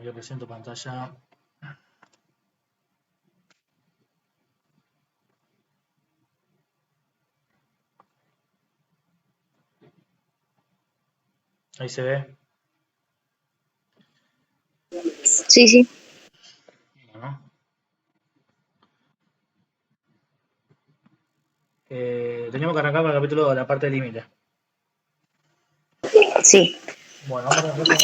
Yo presento pantalla. Ahí se ve. Sí, sí. Bueno. Teníamos que arrancar con el capítulo de la parte del límite. Sí. Bueno, vamos a arrancar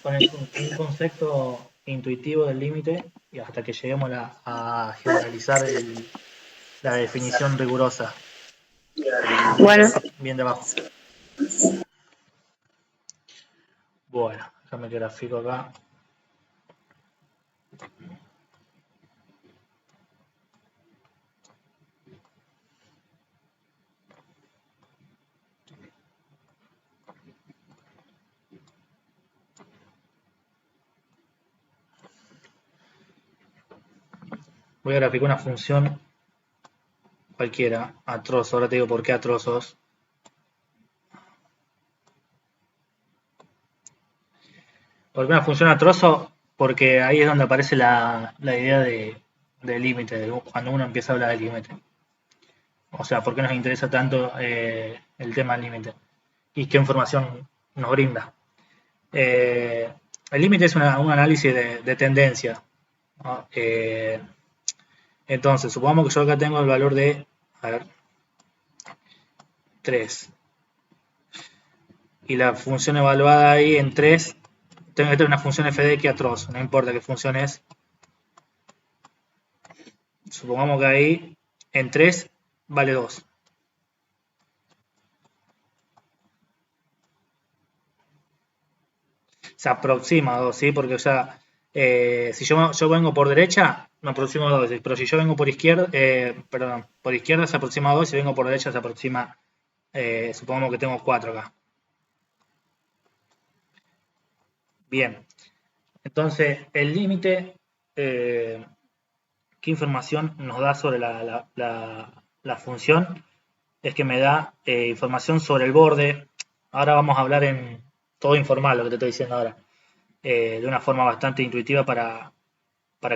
con un concepto intuitivo del límite y hasta que lleguemos a generalizar la definición rigurosa. Bueno, Bien de abajo. Bueno, déjame que grafico acá. Voy a graficar una función cualquiera, a trozo. Ahora te digo por qué a trozos. ¿Por qué una función a trozo? Porque ahí es donde aparece la idea de límite, cuando uno empieza a hablar de límite. O sea, ¿por qué nos interesa tanto el tema del límite? ¿Y qué información nos brinda? El límite es un análisis de tendencia, ¿no? Entonces, supongamos que yo acá tengo el valor de, a ver, 3. Y la función evaluada ahí en 3, tengo que tener una función f de x a trozo, no importa qué función es. Supongamos que ahí en 3 vale 2. Se aproxima a 2, ¿sí? Porque, o sea, si yo vengo por derecha, me aproximo a 2. Pero si yo vengo por izquierda, perdón, por izquierda se aproxima a 2. Si vengo por derecha se aproxima, supongamos que tengo 4 acá. Bien. Entonces, el límite, ¿qué información nos da sobre la función? Es que me da información sobre el borde. Ahora vamos a hablar en todo informal, lo que te estoy diciendo ahora. De una forma bastante intuitiva para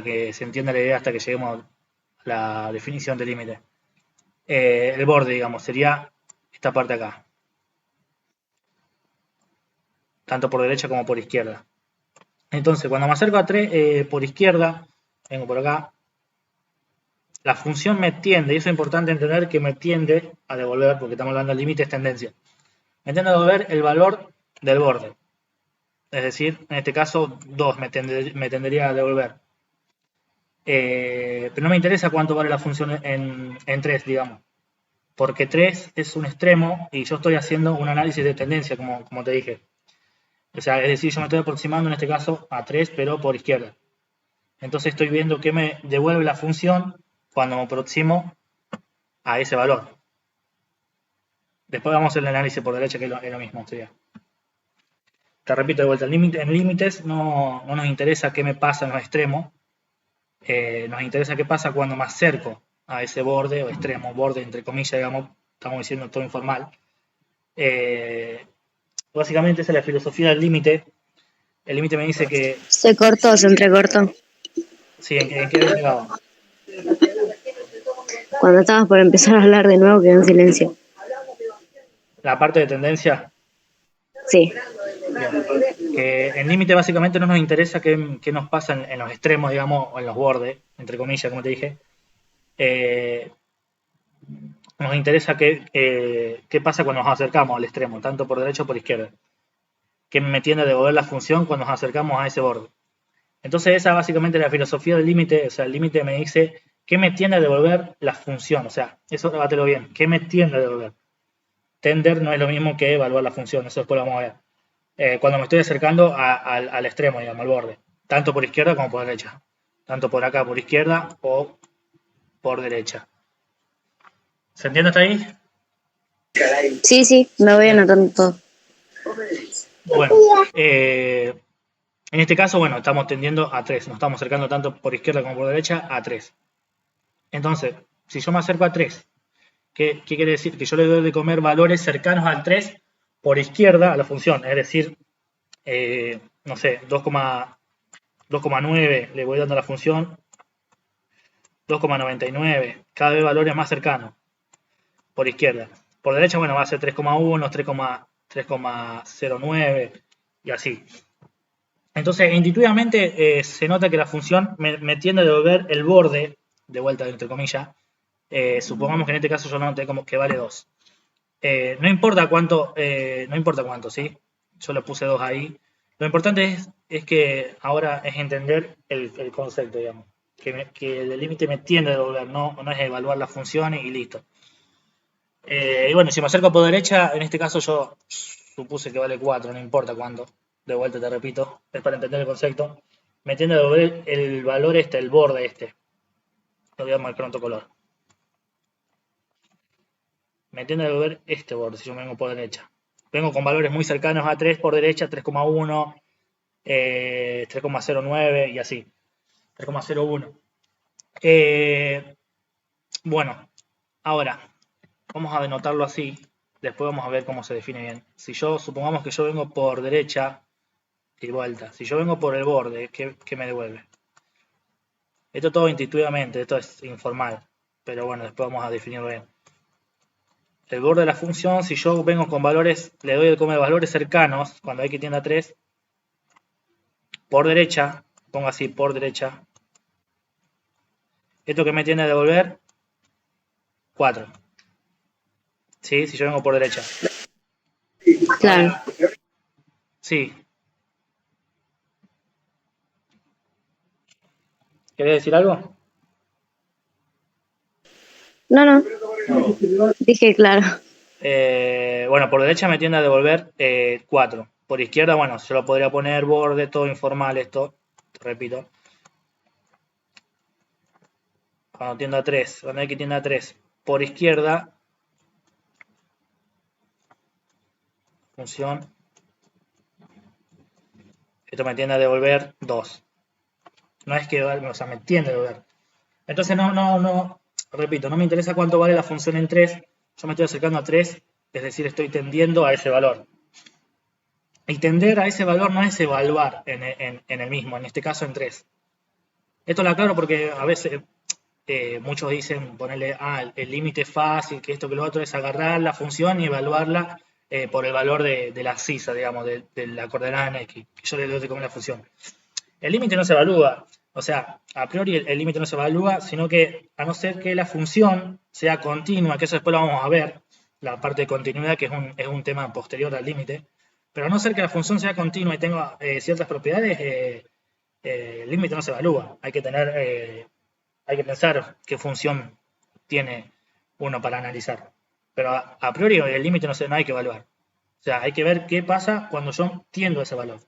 que se entienda la idea hasta que lleguemos a la definición del límite. El borde, digamos, sería esta parte acá. Tanto por derecha como por izquierda. Entonces, cuando me acerco a 3 por izquierda, vengo por acá, la función me tiende, y eso es importante entender que me tiende a devolver, porque estamos hablando del límite, es tendencia. Me tiende a devolver el valor del borde. Es decir, en este caso, 2 me tendería a devolver. Pero no me interesa cuánto vale la función en 3, digamos. Porque 3 es un extremo y yo estoy haciendo un análisis de tendencia, como te dije. O sea, es decir, yo me estoy aproximando en este caso a 3, pero por izquierda. Entonces estoy viendo qué me devuelve la función cuando me aproximo a ese valor. Después vamos a hacer el análisis por derecha, que es lo mismo. Sería. Te repito de vuelta, en límites no nos interesa qué me pasa en los extremos, nos interesa qué pasa cuando me acerco a ese borde o extremo, borde entre comillas, digamos, estamos diciendo todo informal. Básicamente esa es la filosofía del límite. El límite me dice que... se cortó, se entrecortó. Sí, ¿en qué había llegado? Cuando estabas por empezar a hablar de nuevo quedó en silencio. La parte de tendencia. Sí. Bien. Que en límite básicamente no nos interesa qué nos pasa en los extremos, digamos, o en los bordes, entre comillas, como te dije. Nos interesa qué pasa cuando nos acercamos al extremo, tanto por derecha o por izquierda. ¿Qué me tiende a devolver la función cuando nos acercamos a ese borde? Entonces esa básicamente es la filosofía del límite. O sea, el límite me dice qué me tiende a devolver la función. O sea, eso grabátelo bien. ¿Qué me tiende a devolver? Tender no es lo mismo que evaluar la función. Eso después lo vamos a ver. Cuando me estoy acercando al extremo, digamos, al borde. Tanto por izquierda como por derecha. Tanto por acá por izquierda o por derecha. ¿Se entiende hasta ahí? Sí, sí, me voy anotando todo. Bueno, en este caso, bueno, estamos tendiendo a 3. Nos estamos acercando tanto por izquierda como por derecha a 3. Entonces, si yo me acerco a 3, ¿qué quiere decir? Que yo le doy de comer valores cercanos al 3 por izquierda a la función. Es decir, no sé, 2,5 2,9 le voy dando a la función, 2,99, cada vez valores más cercanos, por izquierda. Por derecha, bueno, va a ser 3,1, 3,09 y así. Entonces, intuitivamente se nota que la función me tiende a devolver el borde, de vuelta entre comillas. Supongamos que en este caso yo lo noté como que vale 2. No importa cuánto, ¿sí? Yo le puse 2 ahí. Lo importante es que ahora es entender el concepto, digamos. Que el límite me tiende a devolver, no es evaluar la función y listo. Y bueno, si me acerco por derecha, en este caso yo supuse que vale 4, no importa cuánto. De vuelta te repito, es para entender el concepto. Me tiende a devolver el valor el borde este. Lo voy a marcar en otro color. Me tiende a devolver este borde si yo vengo por derecha. Vengo con valores muy cercanos a 3 por derecha, 3,1, 3,09 y así. 3,01. Bueno, ahora vamos a denotarlo así. Después vamos a ver cómo se define bien. Si yo, supongamos que yo vengo por derecha y vuelta. Si yo vengo por el borde, ¿qué me devuelve? Esto todo intuitivamente, esto es informal. Pero bueno, después vamos a definirlo bien. El borde de la función, si yo vengo con valores, le doy el come de valores cercanos, cuando x tiende a 3, por derecha, pongo así, por derecha. Esto que me tiende a devolver 4. ¿Sí? Si yo vengo por derecha. Claro. Ahora, sí. ¿Querés decir algo? No. Dije claro. Bueno, por derecha me tiende a devolver 4. Por izquierda, bueno, se lo podría poner borde, todo informal esto. Repito. Cuando tiende a 3, cuando x tiende a 3. Por izquierda, función. Esto me tiende a devolver 2. No es que, o sea, me tiende a devolver. Entonces, repito, no me interesa cuánto vale la función en 3. Yo me estoy acercando a 3, es decir, estoy tendiendo a ese valor. Y tender a ese valor no es evaluar en el mismo, en este caso en 3. Esto lo aclaro porque a veces muchos dicen ponerle, el límite fácil, que esto, que lo otro, es agarrar la función y evaluarla por el valor de la abscisa, digamos, de la coordenada en x, que yo le doy como la función. El límite no se evalúa, o sea, a priori el límite no se evalúa, sino que a no ser que la función sea continua, que eso después lo vamos a ver, la parte de continuidad, que es un tema posterior al límite, pero a no ser que la función sea continua y tenga ciertas propiedades, el límite no se evalúa. Hay que pensar qué función tiene uno para analizar. Pero a priori el límite no hay que evaluar. O sea, hay que ver qué pasa cuando yo tiendo ese valor.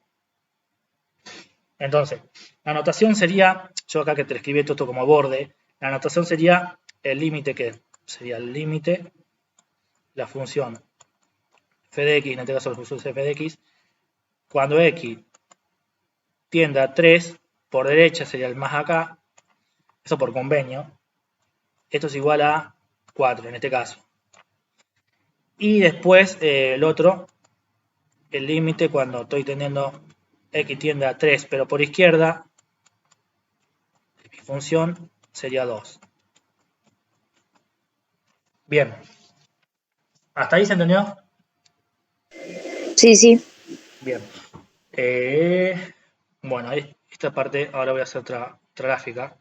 Entonces, la anotación sería, yo acá que te escribí esto como borde, la anotación sería el límite que sería el límite, la función f de x, en este caso la función f de x, cuando x tiende a 3, por derecha sería el más acá, eso por convenio, esto es igual a 4 en este caso. Y después el otro, el límite cuando estoy tendiendo x tiende a 3, pero por izquierda, mi función sería 2. Bien. ¿Hasta ahí se entendió? Sí. Bien. Bueno, esta parte, ahora voy a hacer otra gráfica.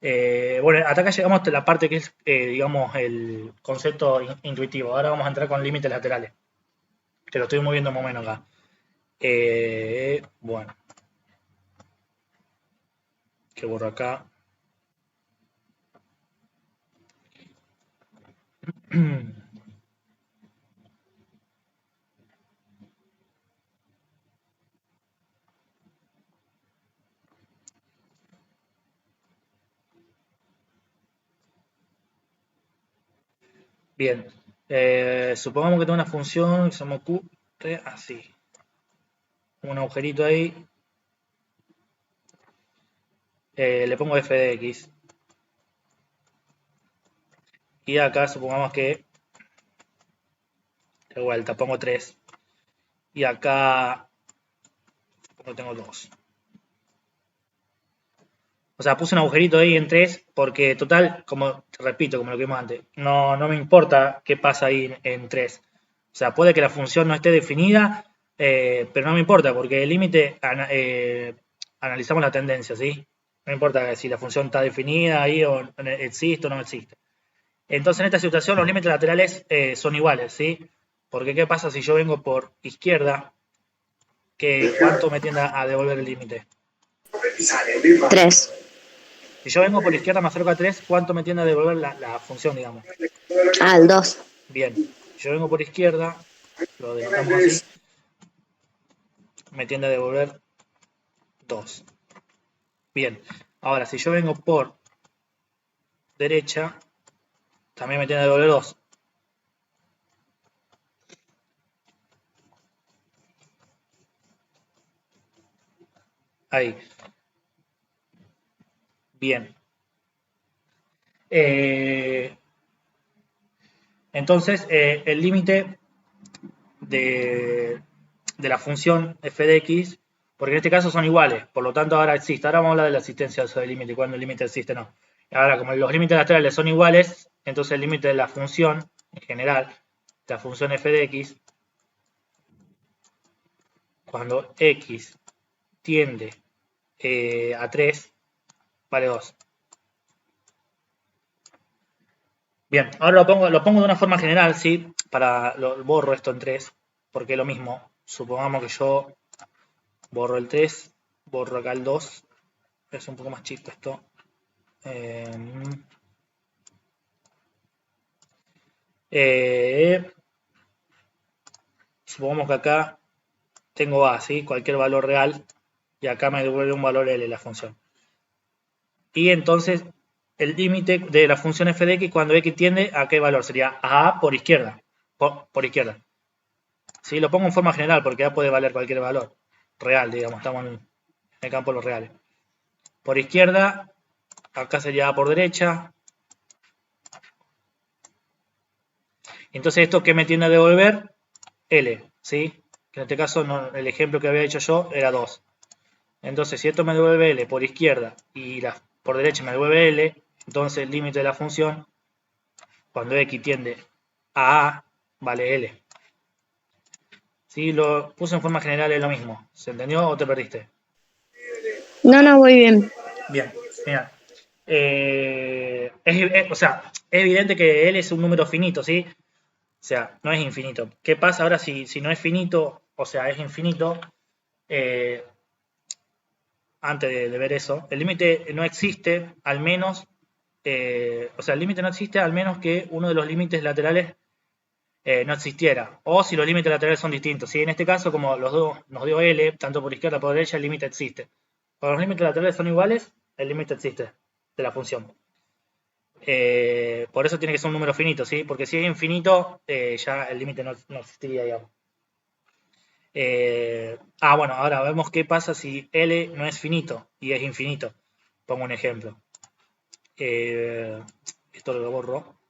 Bueno, hasta acá llegamos a la parte que es, digamos, el concepto intuitivo. Ahora vamos a entrar con límites laterales. Te lo estoy moviendo más o menos acá. Bueno. Que borro acá. Bien. Supongamos que tengo una función que se me ocurre así. Un agujerito ahí. Le pongo f de x. Y acá supongamos que de vuelta pongo 3. Y acá tengo 2. O sea, puse un agujerito ahí en 3 porque total, como te repito, como lo que vimos antes, no me importa qué pasa ahí en 3. O sea, puede que la función no esté definida, pero no me importa porque el límite analizamos la tendencia, ¿sí? No importa si la función está definida ahí o existe o no existe. Entonces, en esta situación, los límites laterales son iguales, ¿sí? Porque, ¿qué pasa si yo vengo por izquierda? ¿Cuánto me tiende a devolver el límite? 3. Si yo vengo por izquierda, me acerco a 3, ¿cuánto me tiende a devolver la función, digamos? Al 2. Bien. Si yo vengo por izquierda, lo denotamos así, me tiende a devolver 2. Bien. Ahora, si yo vengo por derecha, también me tiende a devolver 2. Ahí. Bien. Entonces, el límite de la función f de x, porque en este caso son iguales, por lo tanto ahora existe. Ahora vamos a hablar de la existencia del límite, cuando el límite existe o no. Ahora, como los límites laterales son iguales, entonces el límite de la función, en general, la función f de x, cuando x tiende a 3, vale 2. Bien, ahora lo pongo de una forma general, ¿sí? Borro esto en 3, porque es lo mismo. Supongamos que yo borro el 3, borro acá el 2, es un poco más chico esto. Supongamos que acá tengo A, ¿sí? Cualquier valor real, y acá me devuelve un valor L la función. Y entonces el límite de la función f de x cuando x tiende a qué valor sería a por izquierda. Por izquierda. ¿Sí? Lo pongo en forma general porque A puede valer cualquier valor real, digamos, estamos en el campo de los reales. Por izquierda, acá sería A por derecha. Entonces, ¿esto qué me tiende a devolver? L, ¿sí? Que en este caso, el ejemplo que había hecho yo era 2. Entonces, si esto me devuelve L por izquierda y por derecha me devuelve L, entonces el límite de la función, cuando x tiende a vale L. Si lo puse en forma general es lo mismo. ¿Se entendió o te perdiste? No, voy bien. Bien, mira. O sea, es evidente que L es un número finito, ¿sí? O sea, no es infinito. ¿Qué pasa ahora si no es finito, o sea, es infinito? Antes de ver eso, el límite no existe, al menos, o sea, el límite no existe al menos que uno de los límites laterales no existiera, o si los límites laterales son distintos. ¿Sí? En este caso, como los dos nos dio L, tanto por izquierda como por derecha, el límite existe. Cuando los límites laterales son iguales, el límite existe de la función. Por eso tiene que ser un número finito, ¿sí? Porque si es infinito, ya el límite no existiría, digamos. Bueno, ahora vemos qué pasa si L no es finito y es infinito. Pongo un ejemplo. Esto lo borro.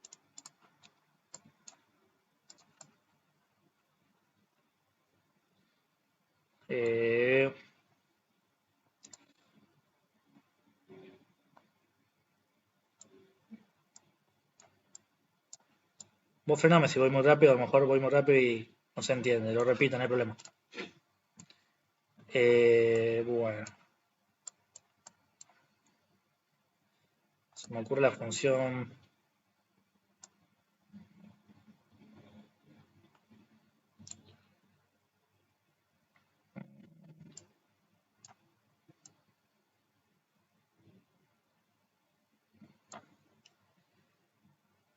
Vos frename si voy muy rápido, a lo mejor voy muy rápido y no se entiende. Lo repito, no hay problema. Bueno. Se me ocurre la función.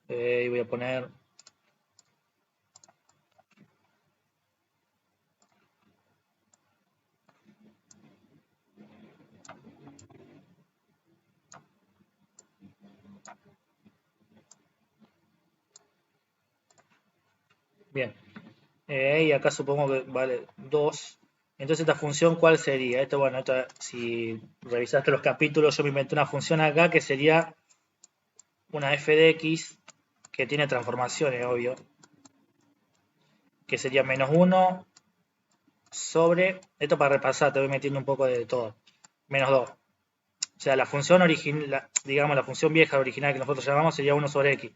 Y voy a poner. Bien. Y acá supongo que vale 2. Entonces, esta función, ¿cuál sería? Bueno, si revisaste los capítulos, yo me inventé una función acá que sería una f de x que tiene transformaciones, obvio. Que sería menos 1 sobre. Esto para repasar, te voy metiendo un poco de todo. Menos 2. O sea, la función original, digamos, la función vieja original que nosotros llamamos sería 1 sobre x.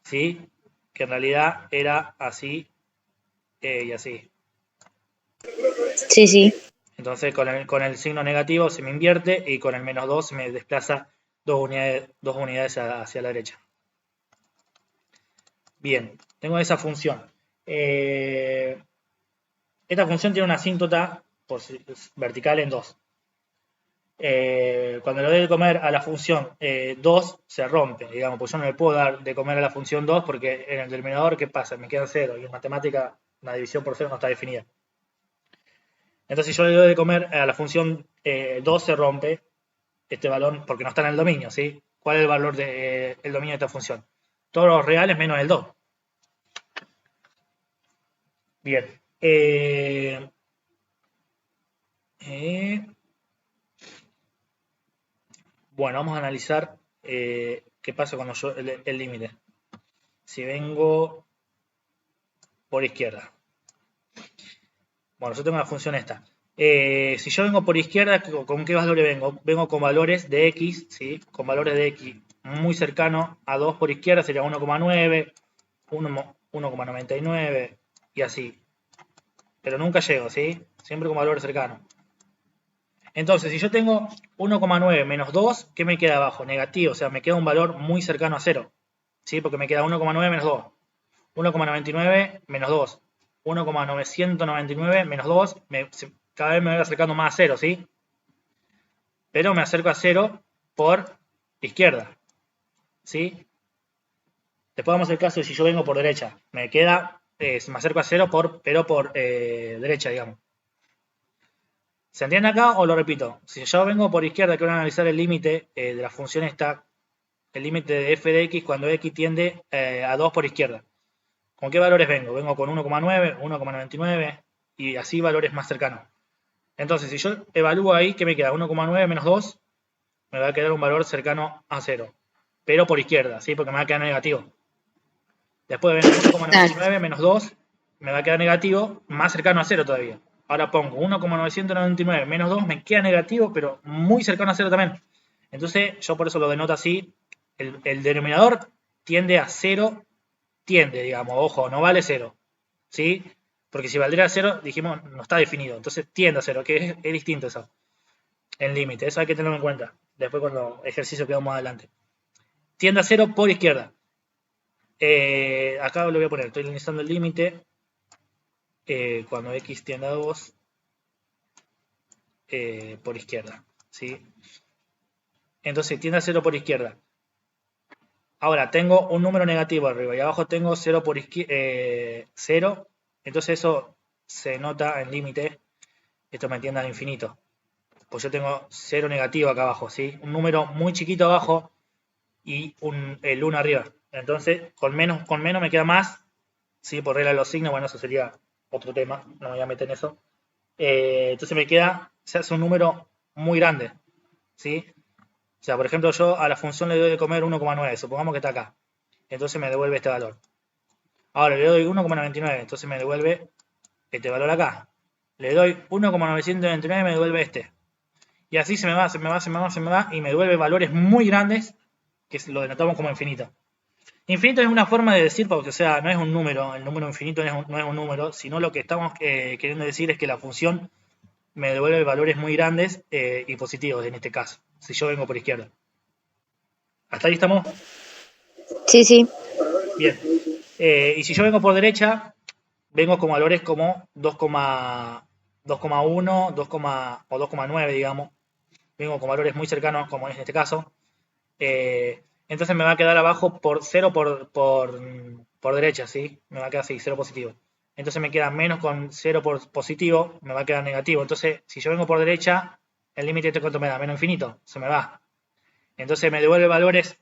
¿Sí? Que en realidad era así y así. Sí, sí. Entonces con el signo negativo se me invierte y con el menos 2 se me desplaza 2 unidades hacia la derecha. Bien, tengo esa función. Esta función tiene una asíntota vertical en 2. Cuando le doy de comer a la función 2, se rompe, digamos, pues yo no le puedo dar de comer a la función 2 porque en el denominador, ¿qué pasa? Me queda 0 y en matemática la división por 0 no está definida. Entonces si yo le doy de comer a la función 2, se rompe este valor porque no está en el dominio, ¿sí? ¿Cuál es el valor del dominio de esta función? Todos los reales menos el 2. Bien. Bueno, vamos a analizar qué pasa cuando yo el límite. Si vengo por izquierda. Bueno, yo tengo la función esta. Si yo vengo por izquierda, ¿con qué valores vengo? Vengo con valores de x, ¿sí? Con valores de x muy cercano a 2 por izquierda, sería 1,9, 1,99 y así. Pero nunca llego, ¿sí? Siempre con valores cercanos. Entonces, si yo tengo 1,9 menos 2, ¿qué me queda abajo? Negativo, o sea, me queda un valor muy cercano a 0. ¿Sí? Porque me queda 1,9 menos 2. 1,99 menos 2. 1,999 menos 2. Cada vez me voy acercando más a 0, ¿sí? Pero me acerco a 0 por izquierda, ¿sí? Después vamos al caso de si yo vengo por derecha. Me queda, me acerco a 0 pero por derecha, digamos. ¿Se entiende acá o lo repito? Si yo vengo por izquierda, quiero analizar el límite de la función esta, el límite de f de x cuando x tiende a 2 por izquierda. ¿Con qué valores vengo? Vengo con 1,9, 1,99 y así valores más cercanos. Entonces, si yo evalúo ahí, ¿qué me queda? 1,9 menos 2, me va a quedar un valor cercano a 0. Pero por izquierda, ¿sí? Porque me va a quedar negativo. Después vengo 1,99 menos 2, me va a quedar negativo, más cercano a 0 todavía. Ahora pongo 1,999 menos 2, me queda negativo, pero muy cercano a 0 también. Entonces, yo por eso lo denoto así. El denominador tiende a 0, digamos, ojo, no vale 0. ¿Sí? Porque si valdría 0, dijimos, no está definido. Entonces tiende a 0, que es distinto eso. En límite, eso hay que tenerlo en cuenta. Después cuando ejercicio quedamos más adelante. Tiende a 0 por izquierda. Acá lo voy a poner, estoy analizando el límite. Cuando x tiende a 2 por izquierda. ¿Sí? Entonces tiende a 0 por izquierda. Ahora tengo un número negativo arriba y abajo tengo 0 por izquierda. 0. Entonces eso se nota en límite. Esto me tiende al infinito. Pues yo tengo 0 negativo acá abajo, ¿sí? Un número muy chiquito abajo y el 1 arriba. Entonces, con menos me queda más, ¿sí? Por regla de los signos, bueno, eso sería otro tema, no me voy a meter en eso. Entonces me queda, se hace un número muy grande, ¿sí? O sea, por ejemplo, yo a la función le doy de comer 1,9, supongamos que está acá. Entonces me devuelve este valor. Ahora le doy 1,99, entonces me devuelve este valor acá. Le doy 1,999, me devuelve este. Y así se me va y me devuelve valores muy grandes que lo denotamos como infinito. Infinito es una forma de decir, porque o sea, no es un número, el número infinito no es un número, sino lo que estamos queriendo decir es que la función me devuelve valores muy grandes y positivos en este caso, si yo vengo por izquierda. ¿Hasta ahí estamos? Sí, sí. Bien. Y si yo vengo por derecha, vengo con valores como 2,1, 2, o 2,9, digamos. Vengo con valores muy cercanos, como es en este caso. Entonces me va a quedar abajo por 0 por derecha, ¿sí? Me va a quedar así, 0 positivo. Entonces me queda menos con 0 por positivo, me va a quedar negativo. Entonces, si yo vengo por derecha, el límite de cuánto me da, menos infinito, se me va. Entonces me devuelve valores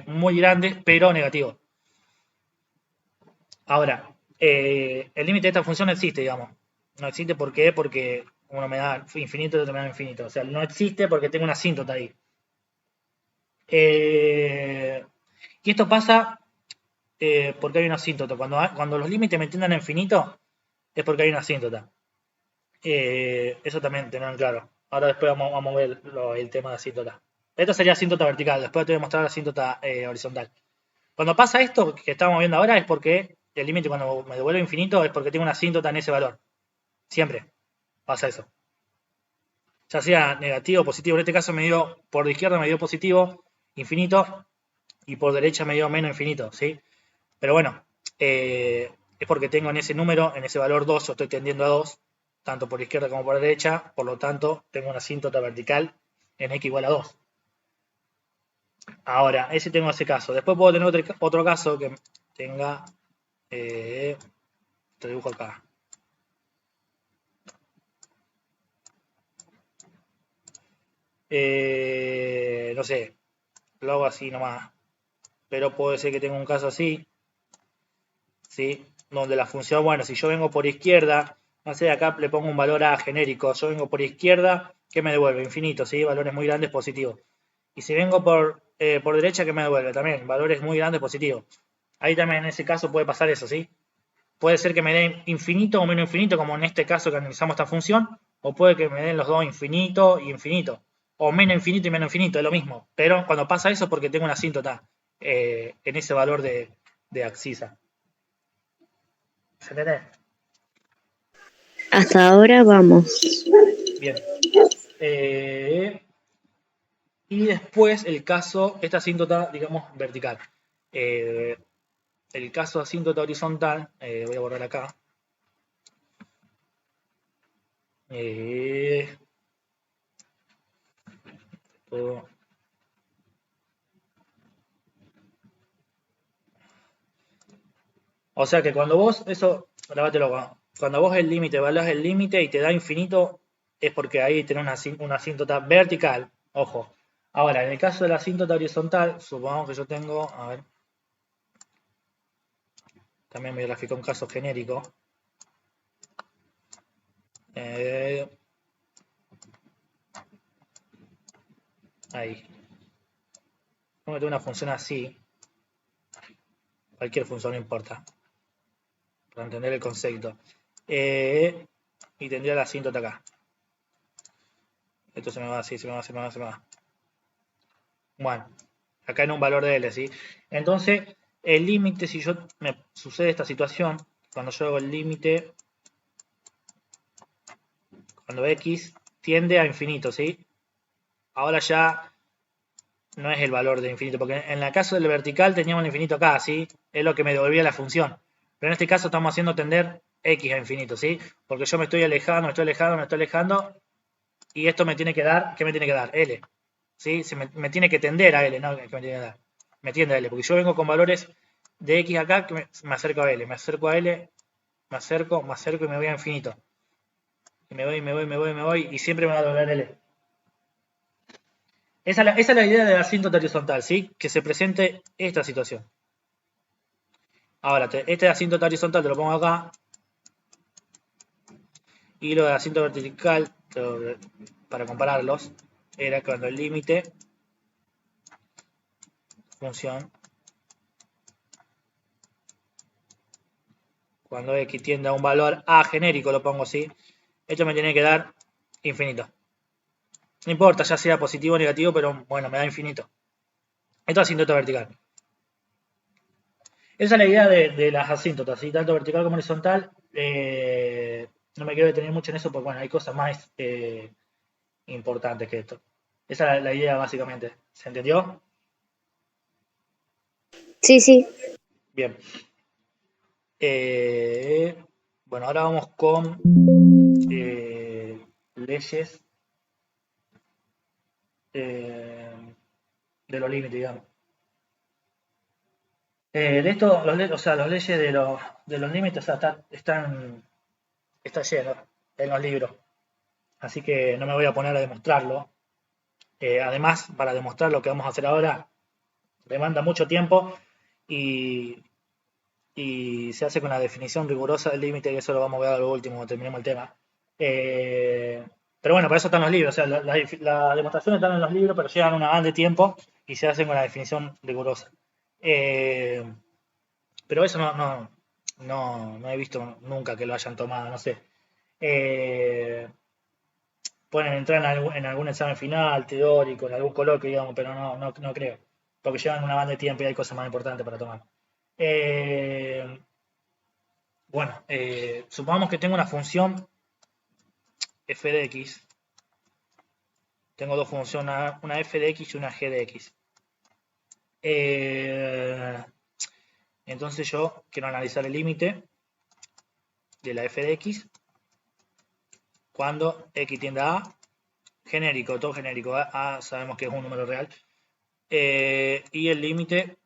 muy grandes, pero negativos. Ahora, el límite de esta función no existe, digamos. No existe, ¿por qué? Porque uno me da infinito y otro me da infinito. O sea, no existe porque tengo una asíntota ahí. Y esto pasa porque hay una asíntota. Cuando los límites me tiendan a infinito, es porque hay una asíntota. Eso también tenerlo en claro. Ahora después vamos a ver el tema de asíntota. Esto sería asíntota vertical, después te voy a mostrar la asíntota horizontal. Cuando pasa esto que estamos viendo ahora es porque el límite cuando me devuelve infinito es porque tengo una asíntota en ese valor. Siempre pasa eso. Ya sea negativo o positivo. En este caso me dio, por izquierda me dio positivo, infinito, y por derecha me dio menos infinito, ¿sí? Pero bueno, es porque tengo en ese número, en ese valor 2, yo estoy tendiendo a 2, tanto por izquierda como por derecha, por lo tanto tengo una asíntota vertical en x igual a 2. Ahora, ese tengo ese caso. Después puedo tener otro caso que tenga, te dibujo acá. No sé, lo hago así nomás. Pero puede ser que tenga un caso así, ¿sí? Donde la función, bueno, si yo vengo por izquierda, no sé, acá le pongo un valor A genérico, yo vengo por izquierda, ¿qué me devuelve? Infinito, ¿sí? Valores muy grandes positivos. Y si vengo por derecha, ¿qué me devuelve? También, valores muy grandes positivos. Ahí también en ese caso puede pasar eso, ¿sí? Puede ser que me den infinito o menos infinito, como en este caso que analizamos esta función, o puede que me den los dos infinito y infinito. O menos infinito y menos infinito, es lo mismo. Pero cuando pasa eso es porque tengo una asíntota en ese valor de abscisa. ¿Se entiende? Hasta ahora vamos. Bien. Y después el caso, esta asíntota, digamos, vertical. Eh, el caso de asíntota horizontal, voy a borrar acá. Todo. O sea que cuando vos, eso, grabátelo, cuando vos el límite, evaluás el límite y te da infinito, es porque ahí tenés una asíntota vertical. Ojo. Ahora, en el caso de la asíntota horizontal, supongamos que yo tengo, a ver, también me graficó un caso genérico. Ahí. Voy a meter una función así. Cualquier función, no importa. Para entender el concepto. Y tendría la asíntota acá. Esto se me va así, se me va. Bueno, acá en un valor de L, ¿sí? Entonces, el límite, si yo me sucede esta situación, cuando yo hago el límite, cuando X tiende a infinito, ¿sí? Ahora ya no es el valor de infinito, porque en el caso del vertical teníamos el infinito acá, ¿sí? Es lo que me devolvía la función. Pero en este caso estamos haciendo tender X a infinito, ¿sí? Porque yo me estoy alejando, y esto me tiene que dar, ¿qué me tiene que dar? L, ¿sí? Me tiene que tender a L, ¿no? ¿Qué me tiene que dar? Me tiende a L, porque yo vengo con valores de X acá que me acerco a L, me acerco a L, me acerco y me voy a infinito. Y me voy, y siempre me va a devolver L. Esa es la idea de la asíntota horizontal, ¿sí? Que se presente esta situación. Ahora, este asíntota horizontal te lo pongo acá. Y lo de asíntota vertical, para compararlos, era cuando el límite, función, cuando X tiende a un valor A genérico, lo pongo así, esto me tiene que dar infinito. No importa, ya sea positivo o negativo, pero bueno, me da infinito. Esto es asíntota vertical. Esa es la idea de las asíntotas, ¿sí? Tanto vertical como horizontal. No me quiero detener mucho en eso porque bueno, hay cosas más importantes que esto. Esa es la idea básicamente. ¿Se entendió? Sí, sí. Bien. Bueno, ahora vamos con leyes de los límites, digamos. De esto, o sea, las leyes de los límites, o sea, está lleno en los libros. Así que no me voy a poner a demostrarlo. Además, para demostrar lo que vamos a hacer ahora, demanda mucho tiempo y, y se hace con la definición rigurosa del límite, y eso lo vamos a ver a lo último cuando terminemos el tema. Pero bueno, para eso están los libros. O sea, las demostraciones están en los libros, pero llevan una banda de tiempo y se hacen con la definición rigurosa. Pero eso no he visto nunca que lo hayan tomado, no sé. pueden entrar en algún examen final, teórico, en algún coloquio, digamos, pero no creo. Porque llevan una banda de tiempo y hay cosas más importantes para tomar. Bueno, supongamos que tengo una función f de x. Tengo dos funciones, una f de x y una g de x. Entonces yo quiero analizar el límite de la f de x cuando x tiende a a, genérico, todo genérico, a sabemos que es un número real, y el límite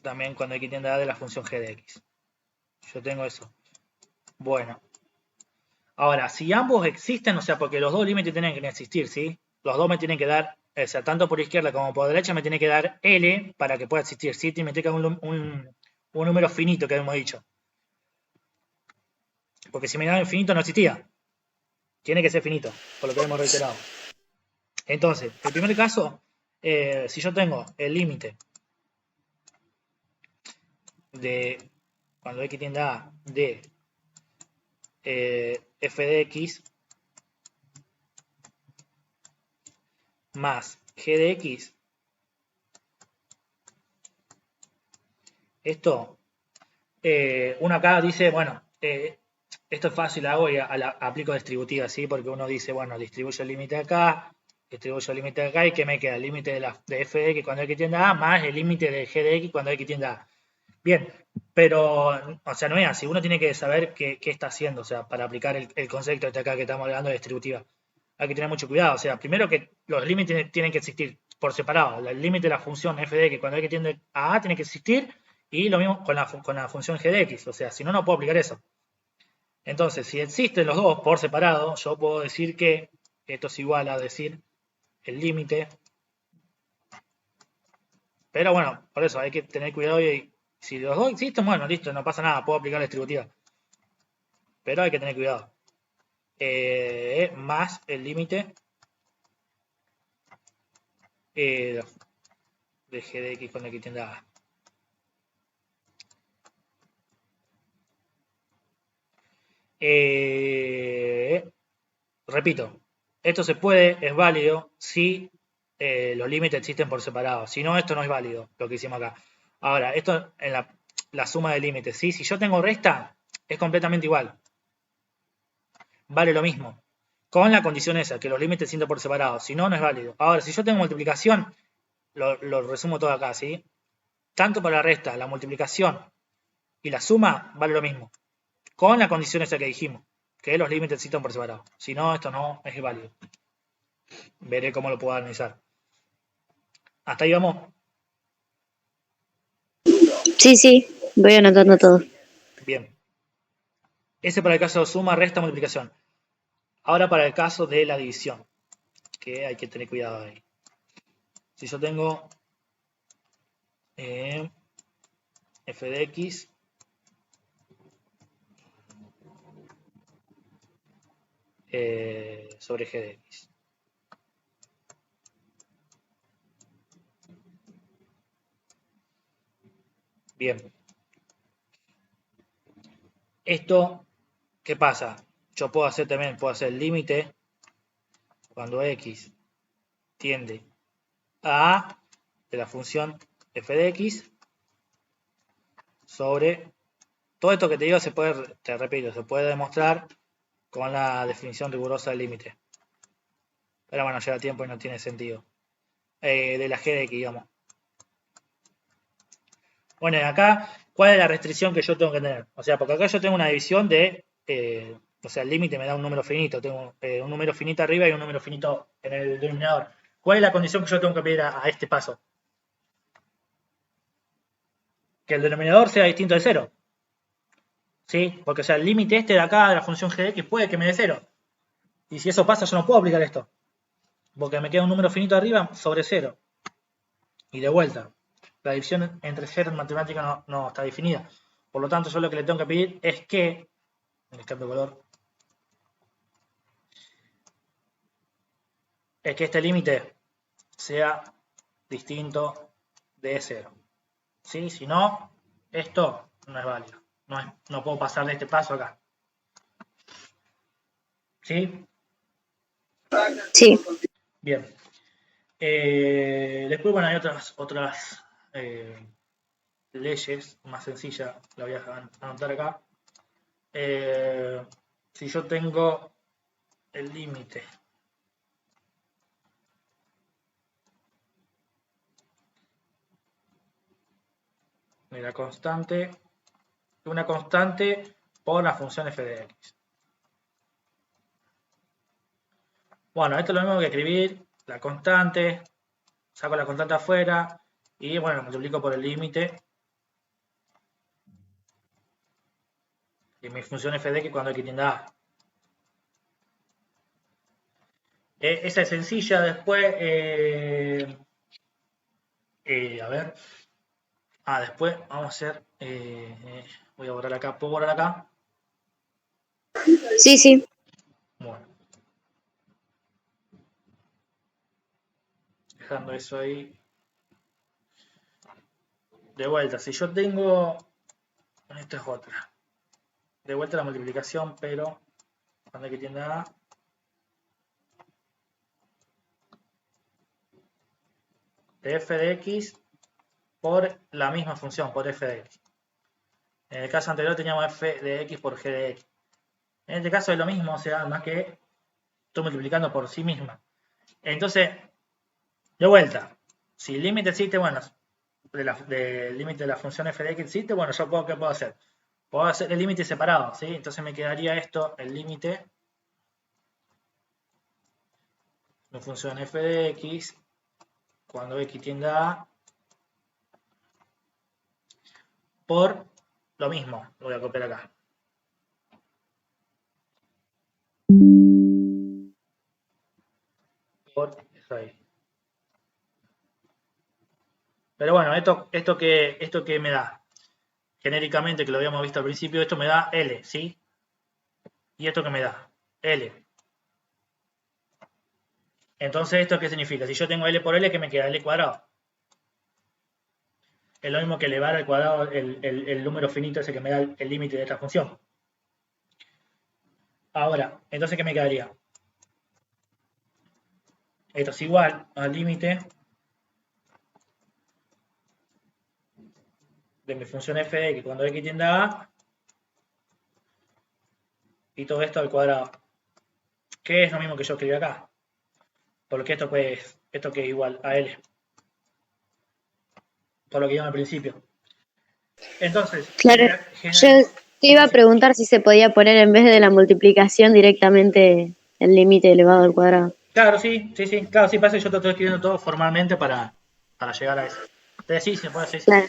también cuando x tiende a de la función g de x. Yo tengo eso. Bueno, ahora, si ambos existen, o sea, porque los dos límites tienen que existir, ¿sí? Los dos me tienen que dar, o sea, tanto por izquierda como por derecha me tiene que dar L para que pueda existir, ¿sí? Me tiene que dar un número finito que hemos dicho. Porque si me da infinito no existía. Tiene que ser finito, por lo que hemos reiterado. Entonces, el primer caso, si yo tengo el límite de cuando x tiende a de f de x más g de x, esto, uno acá dice, bueno, esto es fácil, hago y aplico distributiva, ¿sí? Porque uno dice, bueno, distribuyo el límite acá, distribuyo el límite acá y ¿qué me queda? El límite de f de x cuando x tiende a más el límite de g de x cuando x tiende a. Bien, pero, o sea, no es así. Uno tiene que saber qué está haciendo, o sea, para aplicar el concepto de acá que estamos hablando de distributiva. Hay que tener mucho cuidado. O sea, primero que los límites tienen que existir por separado. El límite de la función f de x cuando x tiende a tiene que existir y lo mismo con la función g de x. O sea, si no, no puedo aplicar eso. Entonces, si existen los dos por separado, yo puedo decir que esto es igual a decir el límite. Pero bueno, por eso hay que tener cuidado y si los dos existen, bueno, listo, no pasa nada, puedo aplicar la distributiva. Pero hay que tener cuidado. Más el límite de g de x con x tiende a. Repito, esto se puede, es válido si los límites existen por separado. Si no, esto no es válido, lo que hicimos acá. Ahora, esto en la suma de límites, ¿sí? Si yo tengo resta, es completamente igual. Vale lo mismo. Con la condición esa, que los límites existen por separado. Si no, no es válido. Ahora, si yo tengo multiplicación, lo resumo todo acá, ¿sí? Tanto para la resta, la multiplicación y la suma, vale lo mismo. Con la condición esa que dijimos, que los límites existen por separado. Si no, esto no es válido. Veré cómo lo puedo analizar. Hasta ahí vamos. Sí, voy anotando todo. Bien. Ese para el caso de suma, resta, multiplicación. Ahora para el caso de la división, que hay que tener cuidado ahí. Si yo tengo f de x sobre g de x. Bien. Esto, ¿qué pasa? Yo puedo hacer el límite cuando x tiende a de la función f de x sobre todo esto que te digo te repito, se puede demostrar con la definición rigurosa del límite. Pero bueno, lleva tiempo y no tiene sentido. De la g de x, digamos. Bueno, y acá, ¿cuál es la restricción que yo tengo que tener? O sea, porque acá yo tengo una división de, o sea, el límite me da un número finito. Tengo un número finito arriba y un número finito en el denominador. ¿Cuál es la condición que yo tengo que pedir a este paso? Que el denominador sea distinto de cero. ¿Sí? Porque, o sea, el límite este de acá de la función g de x puede que me dé cero. Y si eso pasa, yo no puedo aplicar esto. Porque me queda un número finito arriba sobre cero. Y de vuelta, la división entre cero en matemática no está definida. Por lo tanto, yo lo que le tengo que pedir es que, en el cambio de color, es que este límite sea distinto de cero. ¿Sí? Si no, esto no es válido. No puedo pasar de este paso acá. ¿Sí? Sí. Bien. Después, bueno, hay otras leyes más sencillas, la voy a anotar acá. Si yo tengo el límite de la constante, una constante por la función f de x. Bueno, esto es lo mismo que escribir la constante, saco la constante afuera y bueno, multiplico por el límite de mi función f de x cuando x tiende a a. Esa es sencilla. Después, a ver. Después vamos a hacer. Voy a borrar acá. ¿Puedo borrar acá? Sí, sí. Bueno, dejando eso ahí. De vuelta, si yo tengo. Esta es otra. De vuelta la multiplicación, pero cuando x tiende a a. De f de x por la misma función, por f de x. En el caso anterior teníamos f de x por g de x. En este caso es lo mismo, o sea, más que estoy multiplicando por sí misma. Entonces, de vuelta, si el límite existe, bueno, del límite de la función f de x existe, bueno, yo ¿qué puedo hacer? Puedo hacer el límite separado, ¿sí? Entonces me quedaría esto, el límite de función f de x cuando x tiende a a por lo mismo, lo voy a copiar acá. Por eso ahí. Pero bueno, esto que me da, genéricamente, que lo habíamos visto al principio, esto me da L, ¿sí? ¿Y esto que me da? L. Entonces, ¿esto qué significa? Si yo tengo L por L, ¿qué me queda? L cuadrado. Es lo mismo que elevar al cuadrado el número finito ese que me da el límite de esta función. Ahora, entonces, ¿qué me quedaría? Esto es igual al límite de mi función f de x cuando x tiende a a y todo esto al cuadrado. Que es lo mismo que yo escribí acá. Porque esto pues, esto que es igual a L. Por lo que vimos al principio. Entonces, Claro. Yo te sí, iba sí, a sí. preguntar si se podía poner en vez de la multiplicación directamente el límite elevado al cuadrado. Claro, sí, sí, sí. Claro, sí, pasa que yo te estoy escribiendo todo formalmente para llegar a eso. Entonces, sí, se puede hacer. Sí. Claro.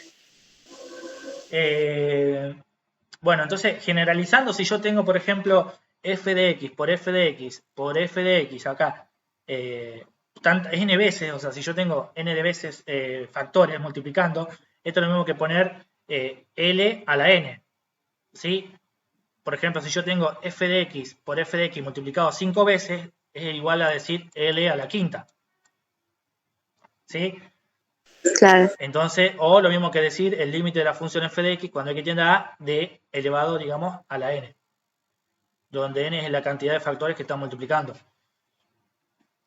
Bueno, entonces, generalizando, si yo tengo, por ejemplo, f de x por f de x por f de x acá, es n veces, o sea, si yo tengo n de veces factores multiplicando, esto es lo mismo que poner L a la n, ¿sí? Por ejemplo, si yo tengo f de x por f de x multiplicado 5 veces, es igual a decir L a la quinta, ¿sí? Claro. Entonces, o lo mismo que decir el límite de la función f de x cuando x tiende a a de elevado, digamos, a la n, donde n es la cantidad de factores que están multiplicando.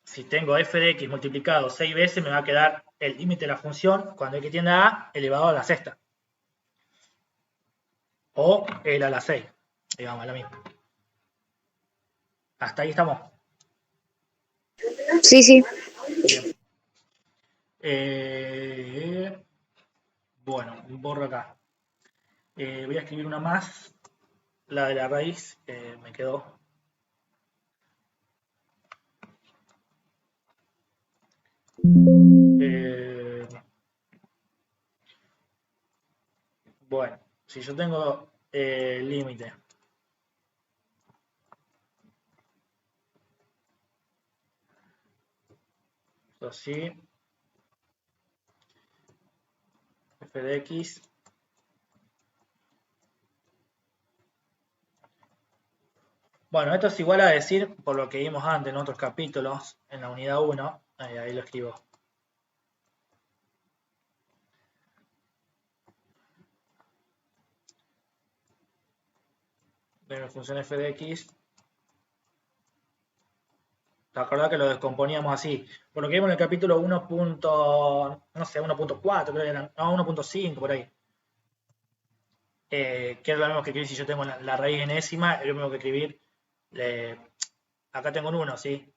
Si tengo f de x multiplicado 6 veces, me va a quedar el límite de la función cuando x tiende a a elevado a la sexta. O L a la 6, digamos, lo mismo. Hasta ahí estamos. Sí, sí. Bien. Bueno, borro acá. Voy a escribir una más. La de la raíz me quedó. Eh, bueno, si yo tengo límite así, f de x. Bueno, esto es igual a decir, por lo que vimos antes en otros capítulos, en la unidad 1, ahí lo escribo. De mi función f de x ¿Te acordás que lo descomponíamos así? Por lo que vimos en el capítulo 1. No sé, 1.4 creo que era, no, 1.5 por ahí. Que es lo mismo que escribir si yo tengo la raíz enésima, es lo mismo que escribir, acá tengo un 1, ¿sí?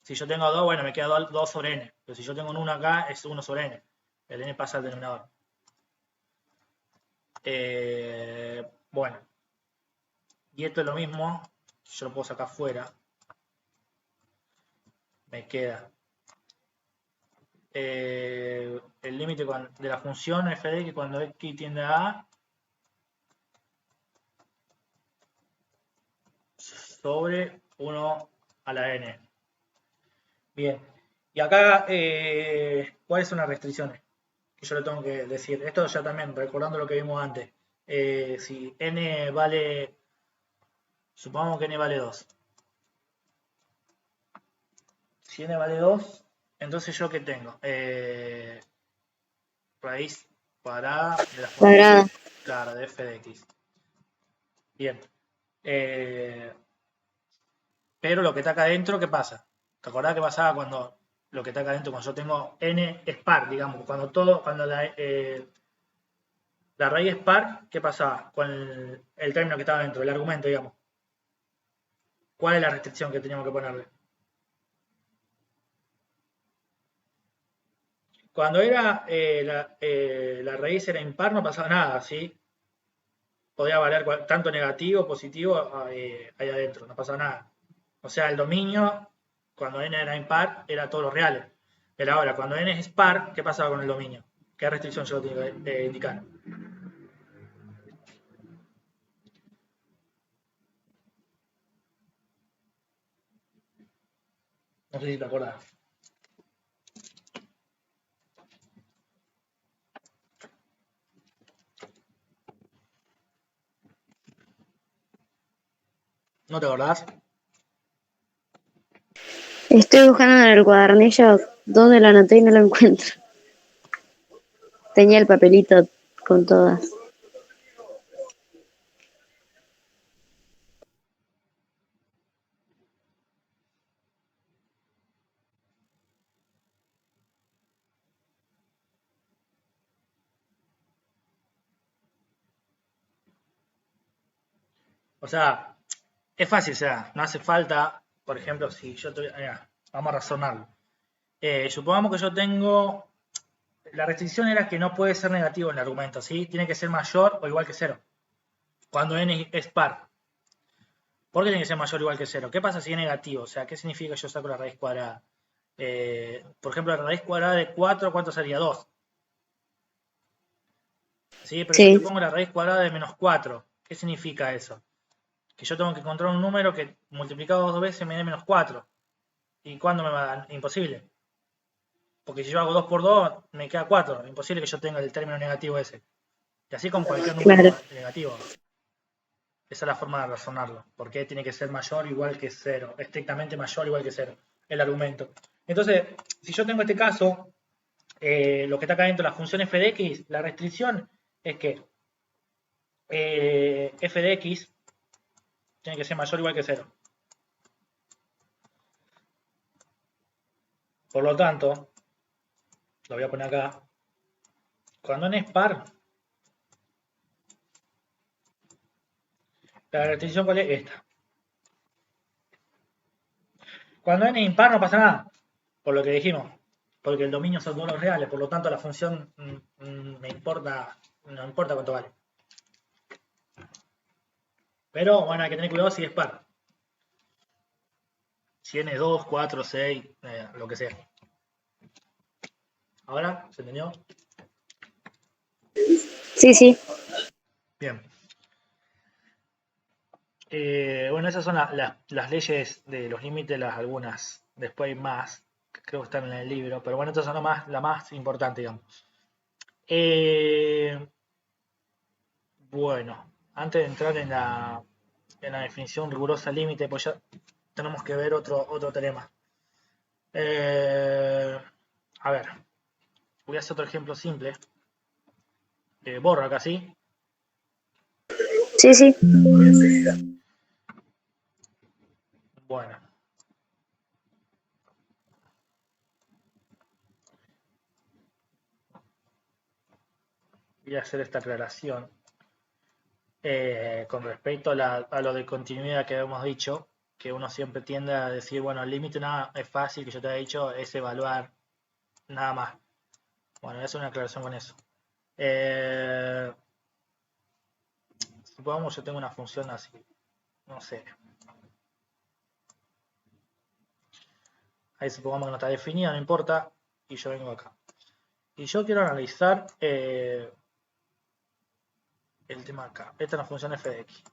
Si yo tengo 2, bueno, me queda 2 sobre n. Pero si yo tengo un 1 acá, es 1 sobre n. El n pasa al denominador. Bueno, y esto es lo mismo, yo lo puedo sacar fuera. Me queda el límite de la función f de x cuando x tiende a a sobre 1 a la n. Bien, y acá, ¿cuáles son las restricciones? Que yo le tengo que decir. Esto ya también, recordando lo que vimos antes. Si n vale, supongamos que n vale 2. Si n vale 2, entonces yo ¿qué tengo? Raíz cuadrada de la función Cuadrada. claro, de f de x. Bien. Pero lo que está acá adentro, ¿qué pasa? ¿Te acordás qué pasaba cuando lo que está acá adentro, cuando yo tengo n es par, digamos, cuando la raíz es par, ¿qué pasaba con el término que estaba dentro, el argumento, digamos? ¿Cuál es la restricción que teníamos que ponerle? Cuando era la raíz era impar no pasaba nada, ¿sí? Podía valer tanto negativo, positivo ahí adentro, no pasaba nada. O sea, el dominio, cuando n era impar, era todos los reales. Pero ahora, cuando n es par, ¿qué pasaba con el dominio? ¿Qué restricción yo tengo que indicar? No sé si te acordás. ¿No te acordás? Estoy buscando en el cuadernillo dónde lo anoté y no lo encuentro. Tenía el papelito con todas. O sea, es fácil, o sea, no hace falta, por ejemplo, si yo te... vamos a razonarlo. Supongamos que yo tengo... La restricción era que no puede ser negativo en el argumento, ¿sí? Tiene que ser mayor o igual que 0. Cuando n es par. ¿Por qué tiene que ser mayor o igual que 0? ¿Qué pasa si es negativo? O sea, ¿qué significa que yo saco la raíz cuadrada? Por ejemplo, la raíz cuadrada de 4, ¿cuánto sería? 2. ¿Sí? Pero si Sí, yo pongo la raíz cuadrada de menos 4, ¿qué significa eso? Que yo tengo que encontrar un número que multiplicado 2 veces me dé menos 4. ¿Y cuándo me va a dar? Imposible. Porque si yo hago 2 por 2, me queda 4. Imposible que yo tenga el término negativo ese. Y así con cualquier claro. número negativo. Esa es la forma de razonarlo. Porque tiene que ser mayor o igual que 0. Estrictamente mayor o igual que 0. El argumento. Entonces, si yo tengo este caso, lo que está acá dentro de la función f de x, la restricción es que f de x tiene que ser mayor o igual que 0. Por lo tanto, lo voy a poner acá. Cuando n es par, la restricción cuál es esta. Cuando n es impar no pasa nada, por lo que dijimos, porque el dominio son todos los reales, por lo tanto la función me importa, no importa cuánto vale. Pero bueno, hay que tener cuidado si es par. Si n es 2, 4, 6, lo que sea. ¿Ahora? ¿Se entendió? Sí, sí. Bien. Bueno, esas son las leyes de los límites, las algunas. Después hay más, que creo que están en el libro, pero bueno, estas son la más importante, digamos. Bueno, antes de entrar en la definición rigurosa límite, pues ya tenemos que ver otro tema. A ver, voy a hacer otro ejemplo simple. Borro acá, ¿sí? Sí, sí. Bueno. voy a hacer esta aclaración con respecto a lo de continuidad que habíamos dicho, que uno siempre tiende a decir, bueno, el límite nada es fácil, que yo te había dicho, es evaluar nada más. Bueno, voy a hacer una aclaración con eso. Supongamos yo tengo una función así, no sé. Ahí supongamos que no está definida, no importa, y yo vengo acá. Y yo quiero analizar el tema acá. Esta es la función f de x.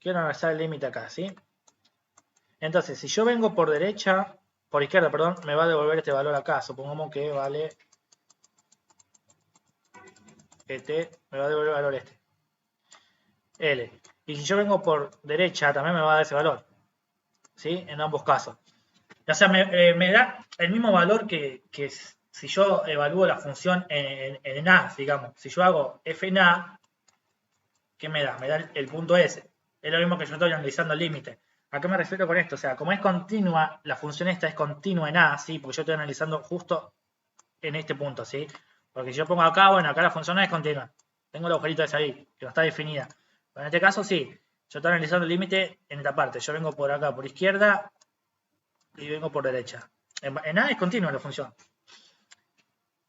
Quiero analizar el límite acá, ¿sí? Entonces, si yo vengo por izquierda, perdón, me va a devolver este valor acá. Supongamos que vale este, me va a devolver el valor este. L. Y si yo vengo por derecha, también me va a dar ese valor. ¿Sí? En ambos casos. O sea, me da el mismo valor que si yo evalúo la función en A, digamos. Si yo hago f en A, ¿qué me da? Me da el punto S. Es lo mismo que yo estoy analizando el límite. ¿A qué me refiero con esto? O sea, como es continua, la función esta es continua en A, ¿sí? Porque yo estoy analizando justo en este punto, ¿sí? Porque si yo pongo acá, bueno, acá la función no es continua. Tengo el agujerito ese ahí, que no está definida. Pero en este caso, sí. Yo estoy analizando el límite en esta parte. Yo vengo por acá, por izquierda, y vengo por derecha. En A es continua la función.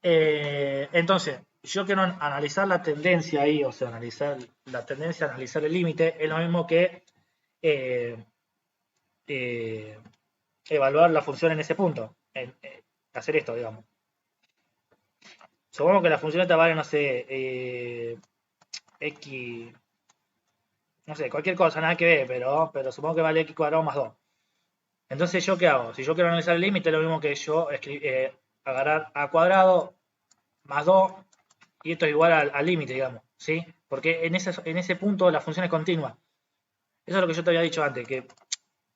Entonces, yo quiero analizar la tendencia ahí, o sea, analizar la tendencia a analizar el límite, es lo mismo que evaluar la función en ese punto, hacer esto, digamos. Supongamos que la función esta vale, no sé, x, no sé, cualquier cosa, nada que ver, pero supongo que vale x cuadrado más 2. Entonces, ¿yo qué hago? Si yo quiero analizar el límite, es lo mismo que yo agarrar a cuadrado más 2, y esto es igual al límite, digamos, ¿sí? Porque en ese punto la función es continua. Eso es lo que yo te había dicho antes, que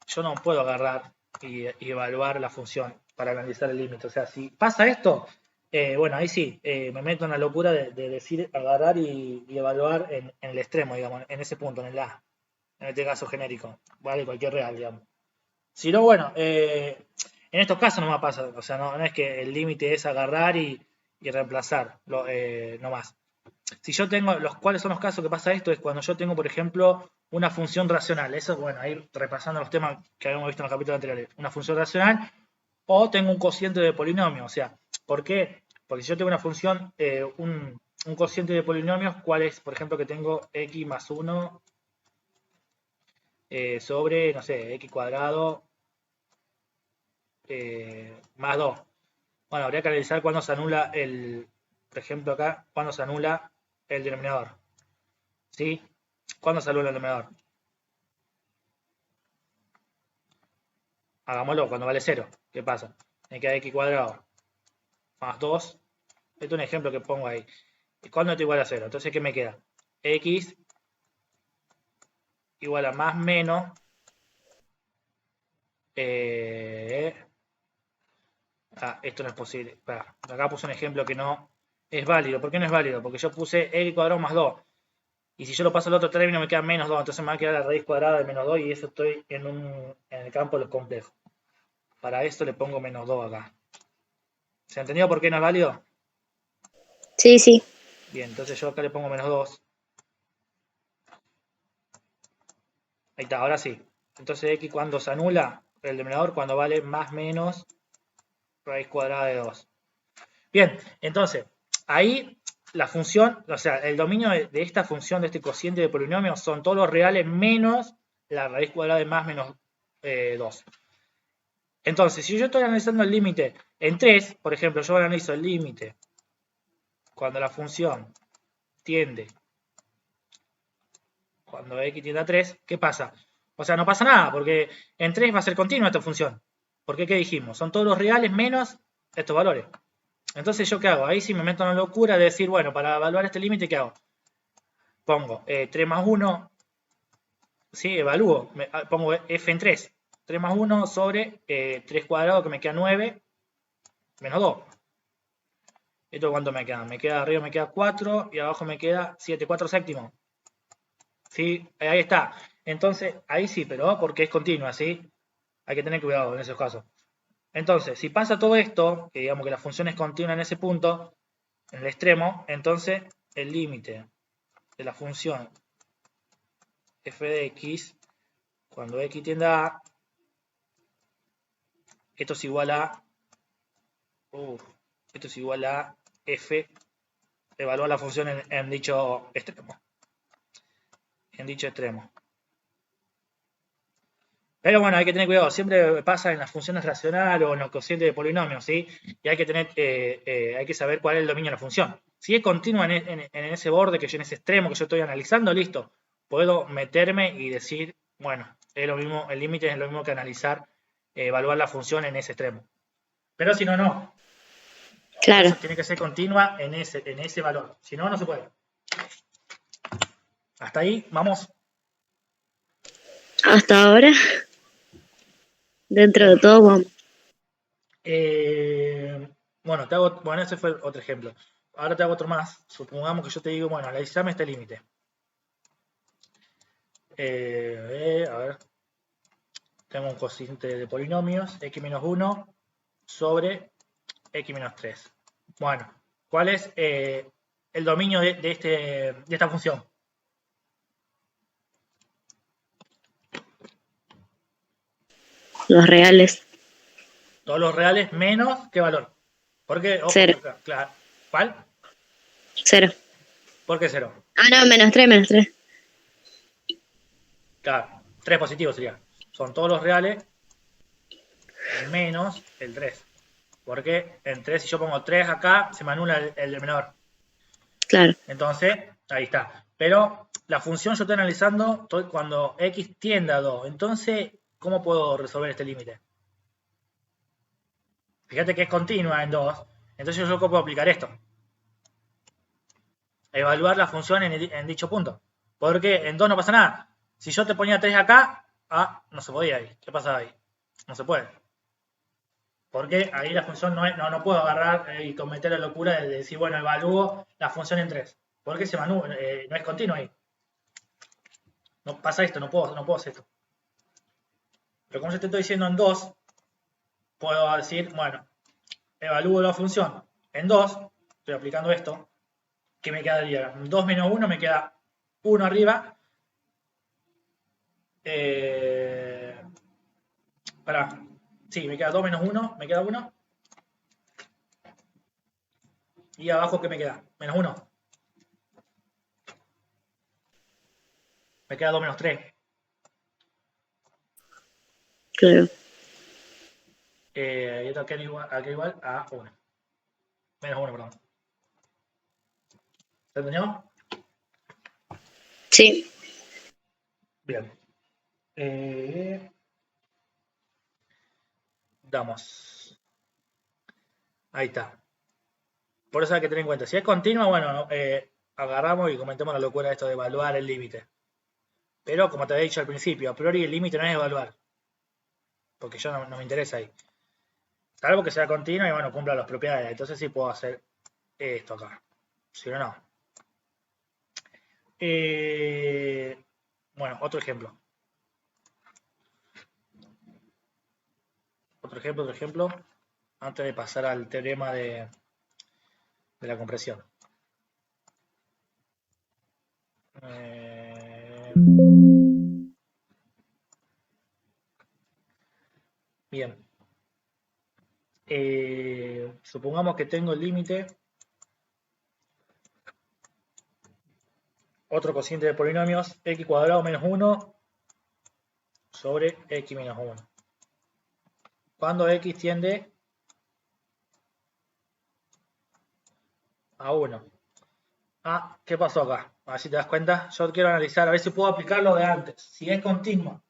yo no puedo agarrar y evaluar la función para analizar el límite. O sea, si pasa esto, bueno, ahí sí, me meto en la locura de decir agarrar y evaluar en el extremo, digamos, en ese punto, en el A, en este caso genérico, ¿vale? Cualquier real, digamos. Si no, bueno, en estos casos no me pasa, o sea, no es que el límite es agarrar y reemplazar, no más. Si yo tengo, ¿cuáles son los casos que pasa esto? Es cuando yo tengo, por ejemplo, una función racional. Eso, bueno, ahí repasando los temas que habíamos visto en los capítulos anteriores. Una función racional o tengo un cociente de polinomio. O sea, ¿por qué? Porque si yo tengo una función, un cociente de polinomios, ¿cuál es? Por ejemplo, que tengo x más 1 sobre, no sé, x cuadrado más 2. Bueno, habría que analizar cuándo se anula por ejemplo acá, cuándo se anula el denominador. ¿Sí? ¿Cuándo se anula el denominador? Hagámoslo cuando vale 0. ¿Qué pasa? Me queda x cuadrado más 2. Este es un ejemplo que pongo ahí. ¿Cuándo esto igual a 0? Entonces, ¿qué me queda? X igual a más menos esto no es posible. Espera, acá puse un ejemplo que no es válido. ¿Por qué no es válido? Porque yo puse x cuadrado más 2. Y si yo lo paso al otro término me queda menos 2. Entonces me va a quedar la raíz cuadrada de menos 2 y eso estoy en el campo de los complejos. Para esto le pongo menos 2 acá. ¿Se ha entendido por qué no es válido? Sí, sí. Bien, entonces yo acá le pongo menos 2. Ahí está, ahora sí. Entonces x cuando se anula el denominador cuando vale más menos raíz cuadrada de 2. Bien, entonces, ahí la función, o sea, el dominio de esta función, de este cociente de polinomio, son todos los reales menos la raíz cuadrada de más menos 2. Entonces, si yo estoy analizando el límite en 3, por ejemplo, yo analizo el límite cuando la función tiende, cuando x tiende a 3, ¿qué pasa? O sea, no pasa nada, porque en 3 va a ser continua esta función. Porque, ¿qué dijimos? Son todos los reales menos estos valores. Entonces, ¿yo qué hago? Ahí sí me meto en la locura de decir, bueno, para evaluar este límite, ¿qué hago? Pongo 3 más 1, sí, evalúo, pongo f en 3. 3 más 1 sobre 3 cuadrado, que me queda 9, menos 2. ¿Esto cuánto me queda? Me queda arriba, me queda 4 y abajo me queda 7, 4 séptimos. ¿Sí? Ahí está. Entonces, ahí sí, pero porque es continua, ¿sí? Hay que tener cuidado en esos casos. Entonces, si pasa todo esto, que digamos que la función es continua en ese punto, en el extremo, entonces el límite de la función f de x, cuando x tiende a A, esto es igual a, esto es igual a f, evaluar la función en dicho extremo. En dicho extremo. Pero bueno, hay que tener cuidado, siempre pasa en las funciones racionales o en los cocientes de polinomios, ¿sí? Y hay que tener, hay que saber cuál es el dominio de la función. Si es continua en ese borde, que yo en ese extremo que yo estoy analizando, listo. Puedo meterme y decir, bueno, es lo mismo, el límite es lo mismo que analizar, evaluar la función en ese extremo. Pero si no, no. Claro. Entonces tiene que ser continua en ese valor. Si no, no se puede. Hasta ahí, vamos. Hasta ahora, dentro Bien. de todo, vamos. Bueno, bueno, ese fue otro ejemplo. Ahora te hago otro más. Supongamos que yo te digo, bueno, analizame este límite. A ver, tengo un cociente de polinomios, x menos 1 sobre x menos 3. Bueno, ¿cuál es el dominio de esta función? Los reales. Todos los reales menos, ¿qué valor? Porque, ojo, 0. claro. ¿Cuál? 0. ¿Por qué 0? Ah, no, -3. Claro, 3 positivos sería. Son todos los reales menos el 3. Porque en 3, si yo pongo 3 acá, se me anula el menor. Claro. Entonces, ahí está. Pero la función yo estoy analizando cuando x tiende a 2. Entonces, ¿cómo puedo resolver este límite? Fíjate que es continua en 2. Entonces yo puedo aplicar esto. Evaluar la función en dicho punto. Porque en 2 no pasa nada. Si yo te ponía 3 acá, no se podía ahí. ¿Qué pasa ahí? No se puede. Porque ahí la función no puedo agarrar y cometer la locura de decir, bueno, evalúo la función en 3. Porque no es continuo ahí. No pasa esto, no puedo hacer esto. Pero como yo te estoy diciendo en 2, puedo decir, bueno, evalúo la función en 2, estoy aplicando esto, ¿qué me quedaría? 2 menos 1 me queda 1 arriba. Pará, sí, me queda 2 menos 1, me queda 1. Y abajo, ¿qué me queda? Menos 1. Me queda 2 menos 3. Claro. Y esto queda igual a 1. Menos 1, perdón. ¿Se entendió? Sí. Bien. Damos. Ahí está. Por eso hay que tener en cuenta. Si es continua, bueno, agarramos y comentemos la locura de esto de evaluar el límite. Pero como te había dicho al principio, a priori el límite no es evaluar. Porque yo no me interesa ahí. Salvo que sea continua y bueno, cumpla las propiedades. Entonces sí puedo hacer esto acá. Si no, no. Bueno, otro ejemplo. Otro ejemplo. Antes de pasar al teorema de la compresión. Bien. Supongamos que tengo el límite. Otro cociente de polinomios, x cuadrado menos 1 sobre x menos 1. Cuando x tiende a 1. ¿Qué pasó acá? A ver si te das cuenta. Yo quiero analizar, a ver si puedo aplicar lo de antes. Si es continua.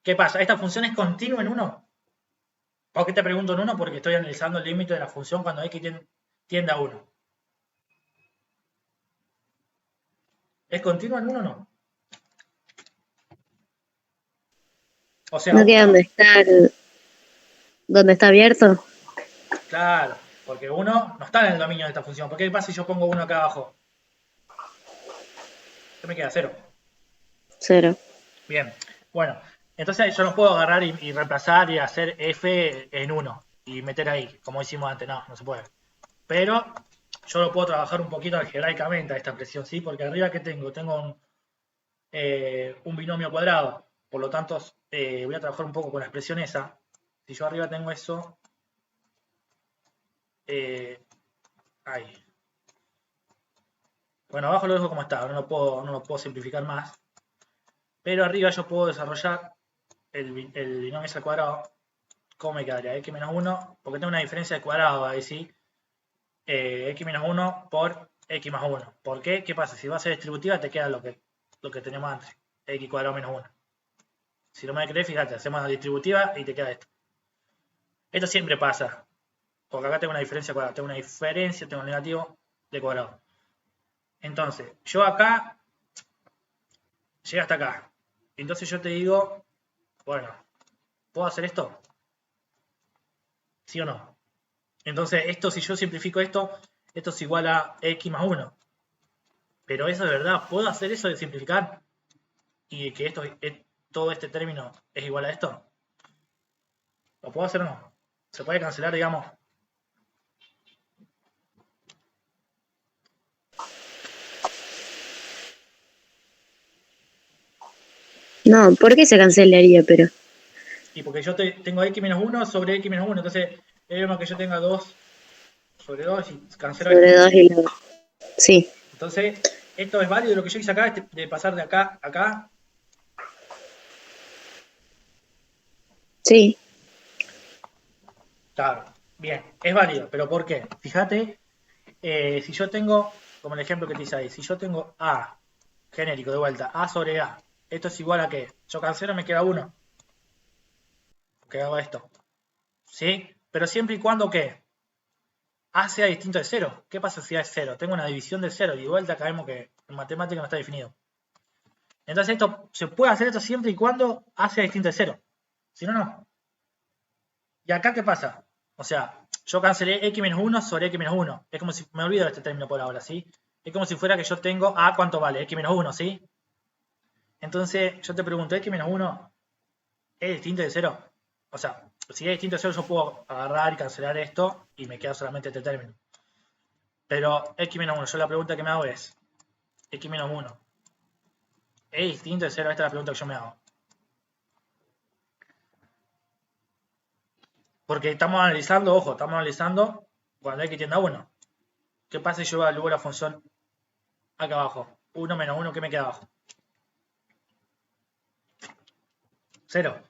¿Qué pasa? ¿Esta función es continua en 1? ¿Por qué te pregunto en 1? Porque estoy analizando el límite de la función cuando x tiende a 1. ¿Es continua en 1 o no? O sea, ¿No queda 1, donde está abierto? claro, porque 1 no está en el dominio de esta función. ¿Por qué pasa si yo pongo 1 acá abajo? ¿Qué me queda? 0. 0. Bien, bueno, Entonces yo no puedo agarrar y reemplazar y hacer f en 1 y meter ahí, como hicimos antes. No, no se puede. Pero yo lo puedo trabajar un poquito algebraicamente a esta expresión, ¿sí? Porque arriba, ¿qué tengo? Tengo un binomio cuadrado. Por lo tanto, voy a trabajar un poco con la expresión esa. Si yo arriba tengo eso, ahí. Bueno, abajo lo dejo como está, no lo puedo simplificar más. Pero arriba yo puedo desarrollar el binomio ese al cuadrado. ¿Cómo me quedaría? X menos 1, porque tengo una diferencia de cuadrado ahí, ¿sí? X menos 1 por X más 1. ¿Por qué? ¿Qué pasa? Si va a ser distributiva te queda lo que teníamos antes. X cuadrado menos 1. Si no me crees, fíjate, hacemos la distributiva y te queda esto. Esto siempre pasa. Porque acá tengo una diferencia cuadrada. Tengo una diferencia, tengo un negativo de cuadrado. Entonces, yo acá llega hasta acá. Entonces yo te digo, bueno, ¿puedo hacer esto? ¿Sí o no? Entonces, esto, si yo simplifico esto, esto es igual a X más 1. Pero eso de verdad, ¿puedo hacer eso de simplificar? Y que todo este término es igual a esto. ¿Lo puedo hacer o no? ¿Se puede cancelar, digamos? No, ¿por qué se cancelaría? Pero Y porque yo tengo x menos 1 sobre x menos 1. Entonces, es lo que yo tenga 2 sobre 2 y cancelo esto. sobre 2 y luego. Sí, Entonces, esto es válido lo que yo hice acá, de pasar de acá a acá. sí. Claro, bien, es válido. ¿Pero por qué? Fíjate, si yo tengo, como el ejemplo que te hice ahí, si yo tengo A, genérico de vuelta, A sobre A, esto es igual a qué? Yo cancelo, me queda 1. Que hago esto. ¿Sí? Pero siempre y cuando, ¿qué? A sea distinto de 0. ¿Qué pasa si A es 0? Tengo una división de 0 y de vuelta acá vemos que en matemática no está definido. Entonces esto se puede hacer esto siempre y cuando A sea distinto de 0. Si no, no. ¿Y acá qué pasa? O sea, yo cancelé x menos 1 sobre x menos 1. Es como si, me olvido de este término por ahora, ¿sí? Es como si fuera que yo tengo A, ¿cuánto vale? X menos 1, ¿sí? Entonces yo te pregunto, ¿x menos 1 es distinto de 0? O sea, si es distinto de 0 yo puedo agarrar y cancelar esto y me queda solamente este término. Pero x menos 1, yo la pregunta que me hago es, x menos 1, ¿es distinto de 0? Esta es la pregunta que yo me hago. Porque estamos analizando, ojo, estamos analizando cuando x tiende a 1. ¿Qué pasa si yo evalúo la función acá abajo? 1 menos 1, ¿qué me queda abajo? 0.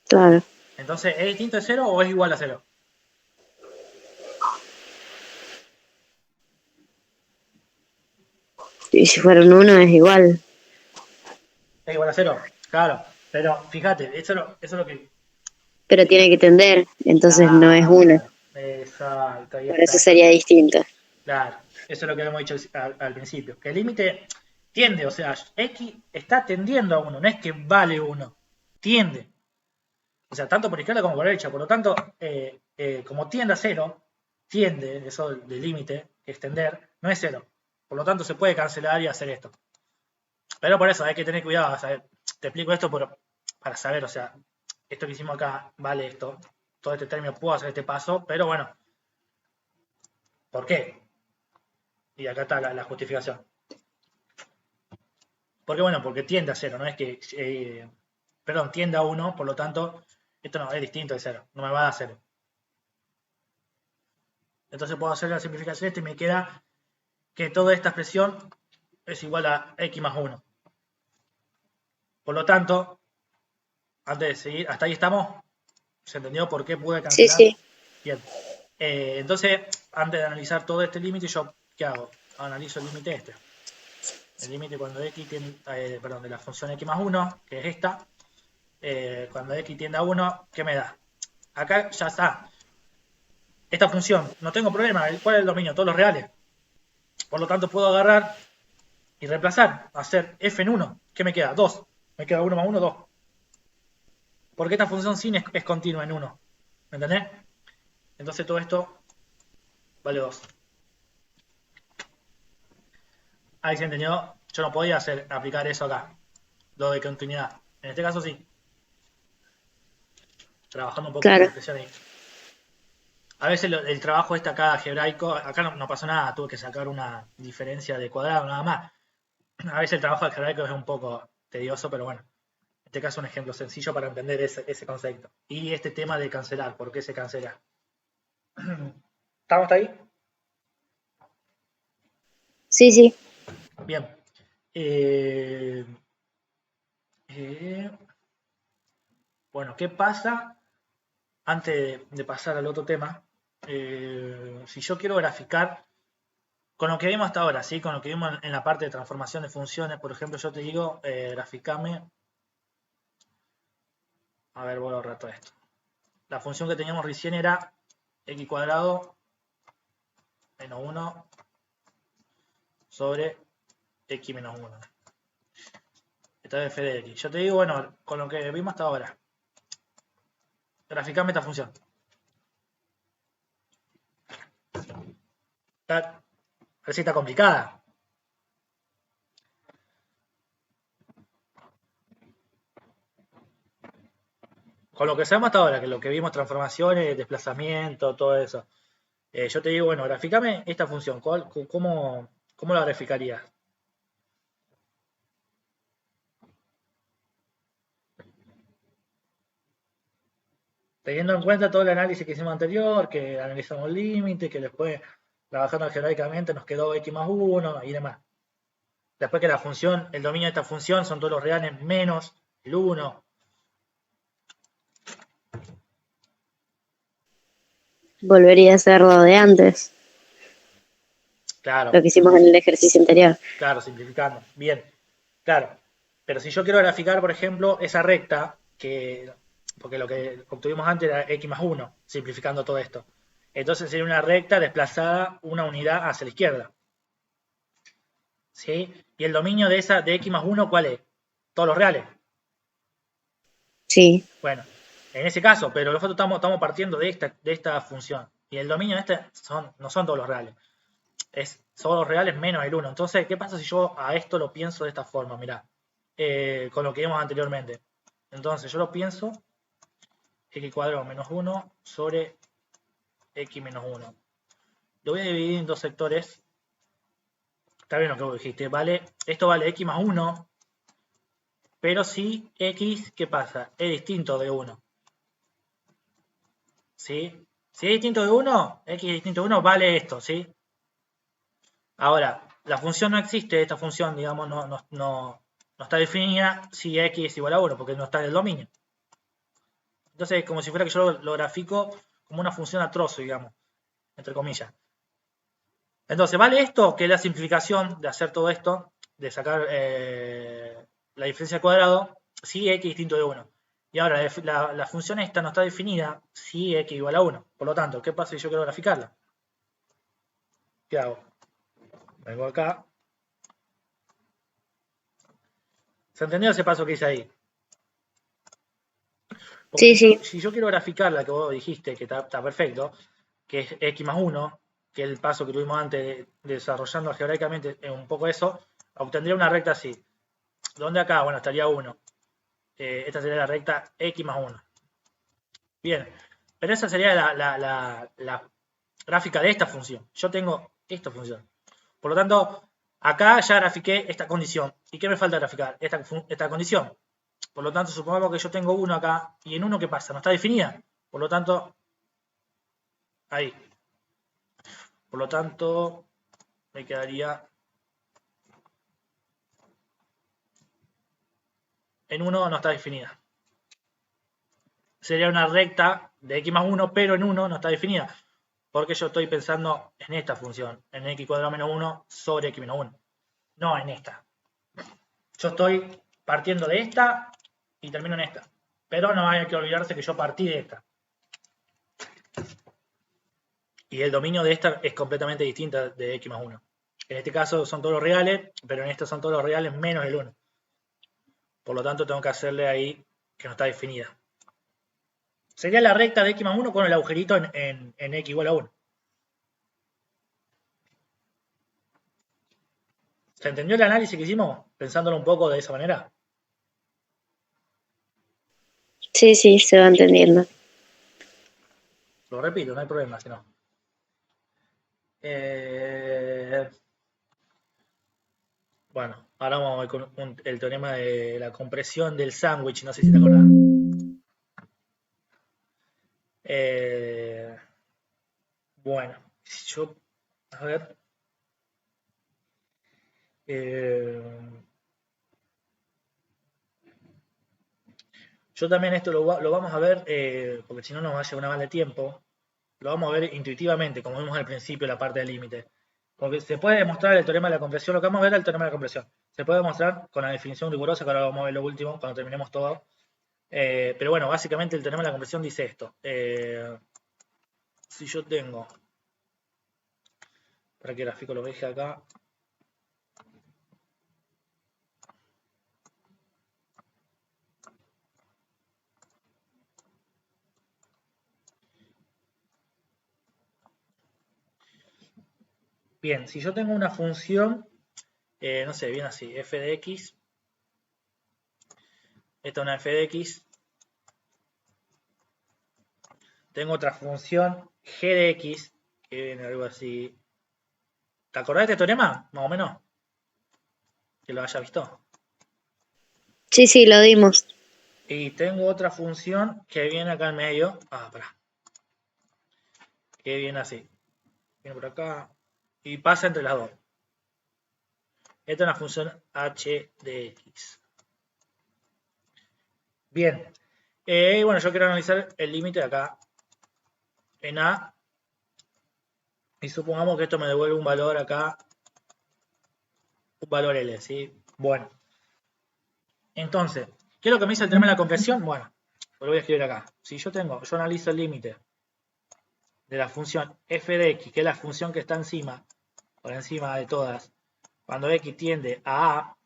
Claro. Entonces, ¿es distinto de 0 o es igual a 0? Y si fuera un 1 es igual. Es igual a 0, claro. Pero fíjate, eso es lo que... Pero tiene que tender, entonces no es 1. Claro, exacto, ahí Por eso está. sería distinto. Claro, eso es lo que habíamos dicho al principio. Que el límite tiende, o sea, x está tendiendo a 1, no es que vale 1, tiende. O sea, tanto por izquierda como por derecha. Por lo tanto, como tiende a 0, tiende, eso del límite, extender, no es 0. Por lo tanto, se puede cancelar y hacer esto. Pero por eso hay que tener cuidado. O sea, te explico esto para saber, o sea, esto que hicimos acá vale esto. Todo este término puedo hacer este paso, pero bueno, ¿por qué? Y acá está la justificación. Porque bueno, porque tiende a 0, no es que, perdón, tiende a 1, por lo tanto, esto no es distinto de 0, no me va a dar 0. Entonces puedo hacer la simplificación esta y me queda que toda esta expresión es igual a x más 1. Por lo tanto, antes de seguir, hasta ahí estamos. ¿Se entendió por qué pude Sí, cancelar? sí. Bien. Entonces, antes de analizar todo este límite, yo, ¿qué hago? Analizo el límite este. El límite cuando x tiende, perdón, de la función x más 1, que es esta, cuando x tiende a 1, ¿qué me da? Acá ya está. Esta función, no tengo problema. ¿Cuál es el dominio? Todos los reales. Por lo tanto, puedo agarrar y reemplazar, hacer f en 1. ¿Qué me queda? 2. Me queda 1 más 1, 2. Porque esta función sin es continua en 1. ¿Me entendés? Entonces todo esto vale 2. Ahí se entendió. Yo no podía aplicar eso acá. lo de continuidad. En este caso sí. Trabajando un poquito la Claro. expresión ahí. A veces el trabajo acá algebraico, acá no pasó nada, tuve que sacar una diferencia de cuadrado nada más. A veces el trabajo algebraico es un poco tedioso, pero bueno. En este caso es un ejemplo sencillo para entender ese concepto. Y este tema de cancelar, ¿por qué se cancela? ¿Estamos hasta ahí? Sí, sí. Bien. Eh, eh, bueno, ¿qué pasa? Antes de pasar al otro tema, si yo quiero graficar con lo que vimos hasta ahora, ¿sí? Con lo que vimos en la parte de transformación de funciones, por ejemplo, yo te digo, graficame, a ver, voy a borrar todo esto. La función que teníamos recién era x cuadrado menos 1 sobre x menos 1. Esta es f de x. Yo te digo, bueno, con lo que vimos hasta ahora, graficame esta función. A ver si está complicada. Con lo que sabemos hasta ahora, que lo que vimos, transformaciones, desplazamiento, todo eso. Yo te digo, bueno, graficame esta función. ¿Cómo la graficarías? Teniendo en cuenta todo el análisis que hicimos anterior, que analizamos el límite, que después trabajando algebraicamente nos quedó x más 1 y demás. Después que la función, el dominio de esta función son todos los reales menos el 1. Volvería a ser lo de antes, Claro, lo que hicimos en el ejercicio anterior. claro, simplificando. Bien, claro. Pero si yo quiero graficar, por ejemplo, esa recta, porque lo que obtuvimos antes era x más 1, simplificando todo esto. Entonces sería una recta desplazada una unidad hacia la izquierda. ¿Sí? Y el dominio de x más 1, ¿cuál es? Todos los reales. Sí, Bueno, en ese caso, pero nosotros estamos partiendo de esta función. Y el dominio de no son todos los reales. Son los reales menos el 1. Entonces, ¿qué pasa si yo a esto lo pienso de esta forma? Mirá, con lo que vimos anteriormente. Entonces, yo lo pienso x cuadrado menos 1 sobre x menos 1. Lo voy a dividir en dos sectores. Está bien lo que vos dijiste. Esto vale x más 1, pero si x, ¿qué pasa? Es distinto de 1. ¿Sí? Si es distinto de 1, x es distinto de 1, vale esto, ¿sí? Ahora, la función no existe, esta función, digamos, no está definida si x es igual a 1, porque no está en el dominio. Entonces, es como si fuera que yo lo grafico como una función a trozo, digamos, entre comillas. Entonces, ¿vale esto? Que es la simplificación de hacer todo esto, de sacar la diferencia al cuadrado, si x es distinto de 1. Y ahora, la función esta no está definida si x igual a 1. Por lo tanto, ¿qué pasa si yo quiero graficarla? ¿Qué hago? Vengo acá. ¿Se entendió ese paso que hice ahí? Porque sí, sí. si yo quiero graficar la que vos dijiste, que está perfecto, que es x más 1, que es el paso que tuvimos antes desarrollando algebraicamente un poco eso, obtendría una recta así. ¿Dónde acá? Bueno, estaría 1. Esta sería la recta x más 1. Bien, pero esa sería la gráfica de esta función. Yo tengo esta función. Por lo tanto, acá ya grafiqué esta condición. ¿Y qué me falta graficar? Esta condición. Por lo tanto, supongamos que yo tengo 1 acá, y en 1 ¿qué pasa? No está definida. Por lo tanto, ahí. Por lo tanto, me quedaría en 1 no está definida. Sería una recta de x más 1, pero en 1 no está definida. Porque yo estoy pensando en esta función, en x cuadrado menos 1 sobre x menos 1. No en esta. Yo estoy partiendo de esta y termino en esta. Pero no hay que olvidarse que yo partí de esta. Y el dominio de esta es completamente distinta de x más 1. En este caso son todos los reales, pero en esta son todos los reales menos el 1. Por lo tanto, tengo que hacerle ahí que no está definida. Sería la recta de x más 1 con el agujerito en x igual a 1. ¿Se entendió el análisis que hicimos pensándolo un poco de esa manera? Sí, sí, se va entendiendo. Lo repito, no hay problema, si no. Bueno, ahora vamos a ver con el teorema de la compresión del sándwich, no sé si te acordás. Bueno, yo, a ver, eh, yo también esto lo vamos a ver, porque si no nos va a llevar una bala de tiempo, lo vamos a ver intuitivamente, como vimos al principio, la parte del límite. Porque se puede demostrar el teorema de la compresión, lo que vamos a ver es el teorema de la compresión. Se puede demostrar con la definición rigurosa, que ahora vamos a ver lo último, cuando terminemos todo. Pero bueno, básicamente el teorema de la compresión dice esto. Si yo tengo, para que el gráfico lo deje acá, bien, si yo tengo una función, no sé, bien así, f de x, esta es una f de x, tengo otra función g de x, que viene algo así. ¿Te acordás de este teorema? Más o menos, que lo haya visto. Sí, sí, lo dimos. Y tengo otra función que viene acá en medio. Pará. Que viene así. Viene por acá. Y pasa entre las dos. Esta es una función h de x. Bien. Bueno, yo quiero analizar el límite de acá en a. Y supongamos que esto me devuelve un valor acá. Un valor L, ¿sí? Bueno. Entonces, ¿qué es lo que me dice el teorema de la compresión? Bueno, lo voy a escribir acá. Si yo analizo el límite de la función f de x, que es la función que está encima, por encima de todas, cuando x tiende a a,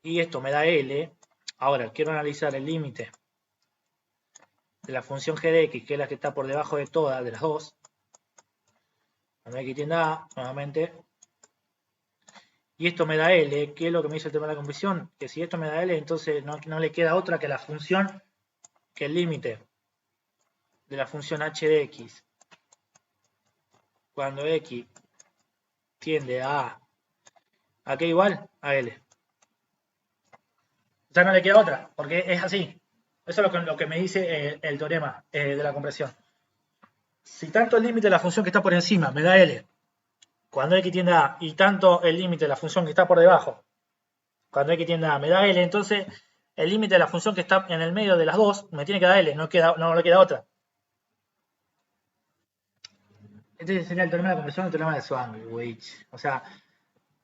y esto me da L, ahora quiero analizar el límite de la función g de x, que es la que está por debajo de todas, de las dos, cuando x tiende a A, nuevamente, y esto me da L, que es lo que me dice el tema de la compresión, que si esto me da L, entonces no le queda otra que la función, que el límite de la función h de x, cuando x tiende ¿a qué igual? A L. Ya no le queda otra, porque es así. Eso es lo que me dice el teorema de la compresión. Si tanto el límite de la función que está por encima me da L, cuando x tiende a A, y tanto el límite de la función que está por debajo, cuando x tiende a A, me da L, entonces el límite de la función que está en el medio de las dos me tiene que dar L, no le queda otra. Este sería el teorema de la compresión, el teorema de Sandwich. O sea,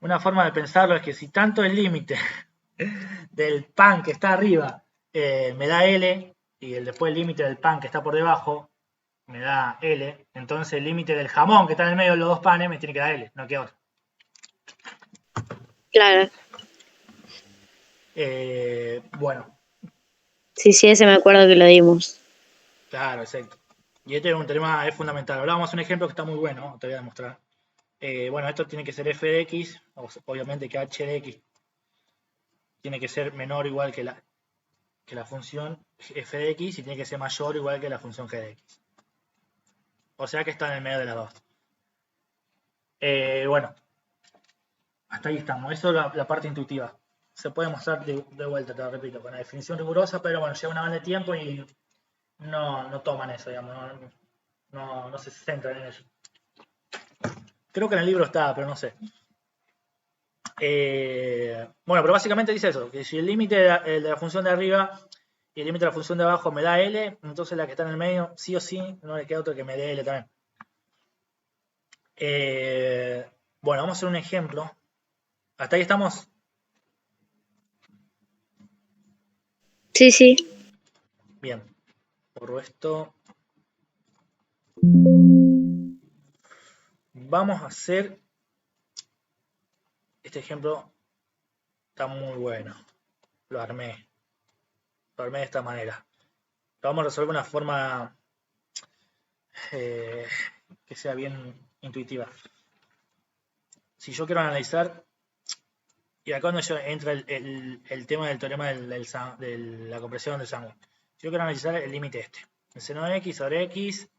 una forma de pensarlo es que si tanto el límite del pan que está arriba me da L, y después el límite del pan que está por debajo me da L, entonces el límite del jamón que está en el medio de los dos panes me tiene que dar L, no queda otro. Claro. Bueno, Sí, sí, ese me acuerdo que lo dimos. claro, exacto. Y este es un teorema, es fundamental. Ahora vamos a un ejemplo que está muy bueno, te voy a demostrar. Bueno, esto tiene que ser f de x, obviamente que h de x tiene que ser menor o igual que la función f de x y tiene que ser mayor o igual que la función g de x. O sea que está en el medio de las dos. Bueno, hasta ahí estamos. Eso es la parte intuitiva. Se puede mostrar de vuelta, te lo repito, con la definición rigurosa, pero bueno, lleva una banda de tiempo y no toman eso, digamos, no se centran en eso. Creo que en el libro está, pero no sé. Bueno, pero básicamente dice eso, que si el límite de la función de arriba y el límite de la función de abajo me da L, entonces la que está en el medio, sí o sí, no le queda otro que me dé L también. Bueno, vamos a hacer un ejemplo. ¿Hasta ahí estamos? Sí, sí. Bien. Borro esto. Vamos a hacer este ejemplo. Está muy bueno. Lo armé. Lo armé de esta manera. Lo vamos a resolver de una forma que sea bien intuitiva. Si yo quiero analizar Y acá donde entra el tema del teorema de la compresión del sándwich. Yo quiero analizar el límite este. El seno de x sobre x.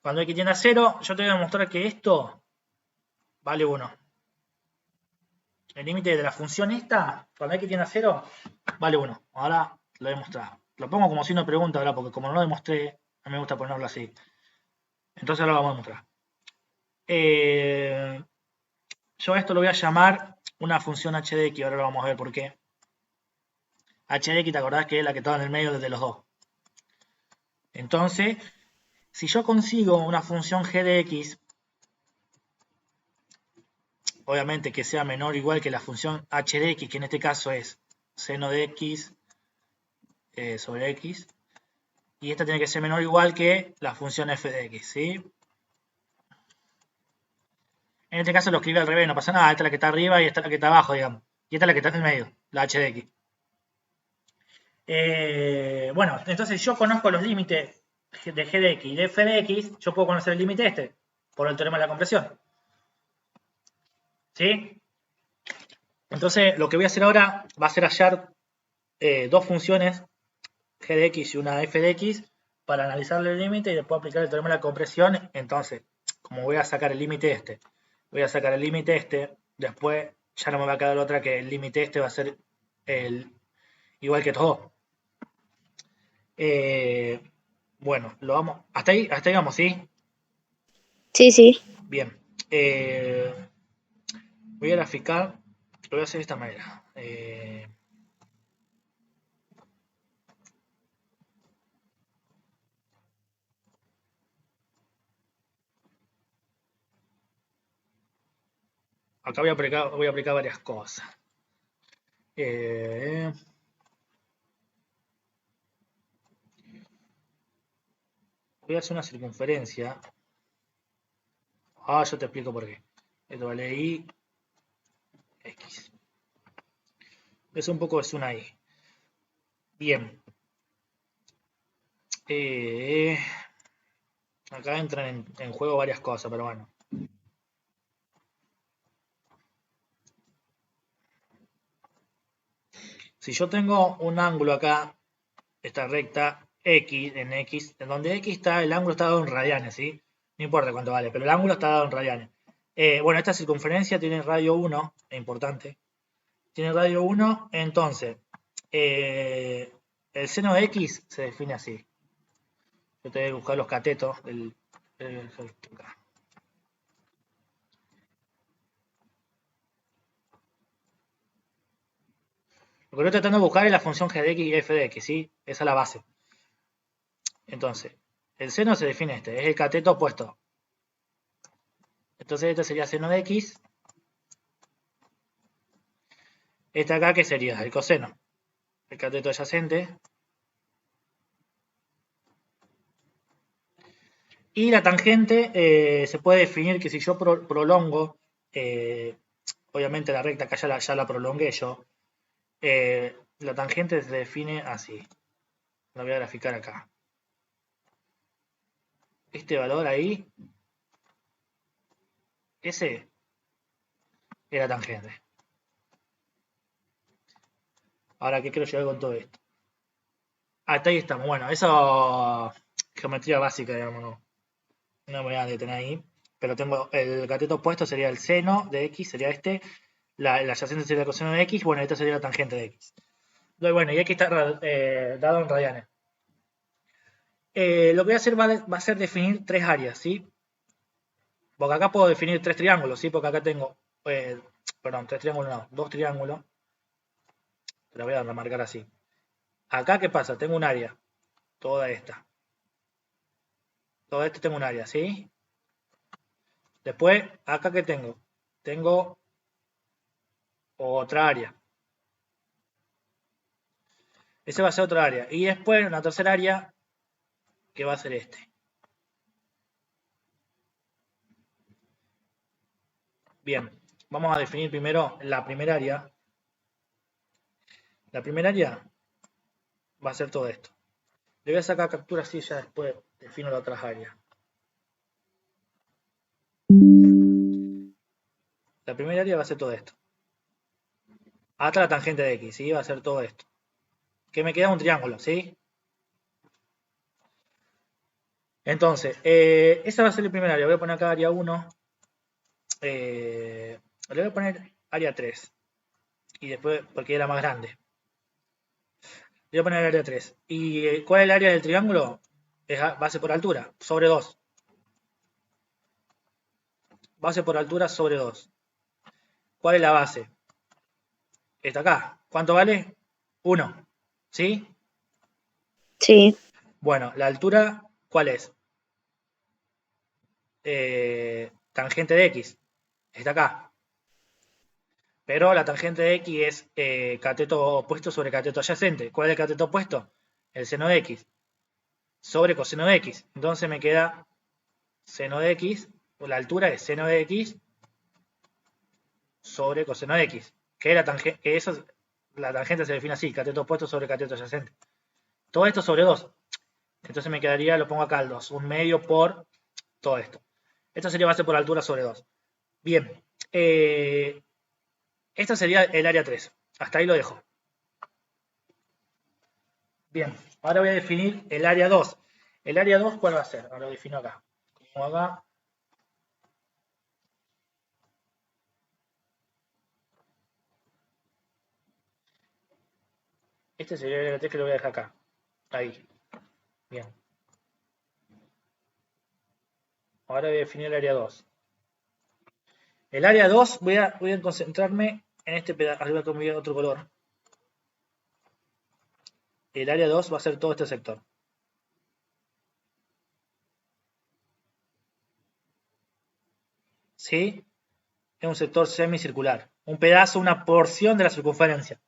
Cuando x tiende a 0, yo te voy a demostrar que esto vale 1. El límite de la función esta, cuando x tiende a 0, vale 1. Ahora lo he demostrado. Lo pongo como signo de pregunta, ¿verdad? Porque como no lo demostré, a mí me gusta ponerlo así. Entonces ahora lo vamos a demostrar. Yo a esto lo voy a llamar una función h de x. Ahora lo vamos a ver por qué. H de x, ¿te acordás que es la que estaba en el medio de los dos? Entonces, si yo consigo una función g de x, obviamente que sea menor o igual que la función h de x, que en este caso es seno de x sobre x, y esta tiene que ser menor o igual que la función f de x, ¿sí? En este caso lo escribí al revés, no pasa nada, esta es la que está arriba y esta es la que está abajo, digamos, y esta es la que está en el medio, la h de x. Bueno, entonces yo conozco los límites de g de x y de f de x, yo puedo conocer el límite este, por el teorema de la compresión. ¿Sí? Entonces, lo que voy a hacer ahora va a ser hallar dos funciones, g de x y una f de x, para analizar el límite y después aplicar el teorema de la compresión. Entonces, como voy a sacar el límite este, voy a sacar el límite este, después ya no me va a quedar otra que el límite este va a ser igual que todo. Bueno, lo vamos. Hasta ahí vamos, ¿sí? Sí, sí. Bien. Voy a graficar. Lo voy a hacer de esta manera. Acá voy a aplicar varias cosas. Voy a hacer una circunferencia. Yo te explico por qué. Esto vale I, X. Es un poco de una I. Bien. Acá entran en juego varias cosas, pero bueno. Si yo tengo un ángulo acá, esta recta X, en donde X está, el ángulo está dado en radianes, ¿sí? No importa cuánto vale, pero el ángulo está dado en radianes. Bueno, esta circunferencia tiene radio 1, es importante. Tiene radio 1, entonces, el seno de X se define así. Yo te voy a buscar los catetos del. Lo que estoy tratando de buscar es la función g de x y f de x, ¿sí? Esa es la base. Entonces, el seno se define es el cateto opuesto. Entonces este sería seno de x. Este acá, ¿qué sería? El coseno. El cateto adyacente. Y la tangente se puede definir que si yo prolongo, obviamente la recta acá ya la prolongué yo, la tangente se define así. La voy a graficar acá. Este valor ahí, ese es la tangente. Ahora, ¿qué quiero llegar con todo esto? Hasta ahí estamos. Bueno, eso geometría básica, digamos, no me voy a detener ahí. Pero tengo el cateto opuesto, sería el seno de x, sería este. La adyacente sería el coseno de x. Bueno, esta sería la tangente de x. Bueno, y aquí está dado en radianes. Lo que voy a hacer va a ser definir tres áreas, ¿sí? Porque acá puedo definir tres triángulos, ¿sí? Porque acá tengo, perdón, tres triángulos no, dos triángulos. Te la voy a remarcar así. Acá, ¿qué pasa? Tengo un área, toda esta. Toda esta tengo un área, ¿sí? Después, acá, ¿qué tengo? Tengo otra área. Ese va a ser otra área. Y después, una tercera área, que va a ser este. Bien, vamos a definir primero la primera área. La primera área va a ser todo esto. Le voy a sacar captura así, ya después defino las otras áreas. La primera área va a ser todo esto. hasta la tangente de X, ¿sí? Va a ser todo esto. Que me queda un triángulo, ¿sí? Entonces, esa va a ser el primer área. Voy a poner acá área 1. Le voy a poner área 3. Y después, porque era más grande. Le voy a poner área 3. ¿Y cuál es el área del triángulo? Es base por altura, sobre 2. Base por altura sobre 2. ¿Cuál es la base? Está acá. ¿Cuánto vale? 1. ¿Sí? Sí, Bueno, la altura, ¿cuál es? Tangente de X. Está acá. Pero la tangente de X es cateto opuesto sobre cateto adyacente. ¿Cuál es el cateto opuesto? El seno de X. Sobre coseno de X. Entonces me queda seno de X. La altura es seno de X sobre coseno de X. Que la tangente se define así. Cateto opuesto sobre cateto adyacente. Todo esto sobre 2. Entonces me quedaría, lo pongo acá al 2. Un medio por todo esto. Esto sería base por altura sobre 2. Bien. Esto sería el área 3. Hasta ahí lo dejo. Bien. Ahora voy a definir el área 2. ¿El área 2 cuál va a ser? Ahora lo defino acá. Como acá. Este sería el área 3 que lo voy a dejar acá. Ahí. Bien. Ahora voy a definir el área 2. El área 2 voy a concentrarme en este pedazo. Voy a cambiar otro color. El área 2 va a ser todo este sector. ¿Sí? Es un sector semicircular. Un pedazo, una porción de la circunferencia.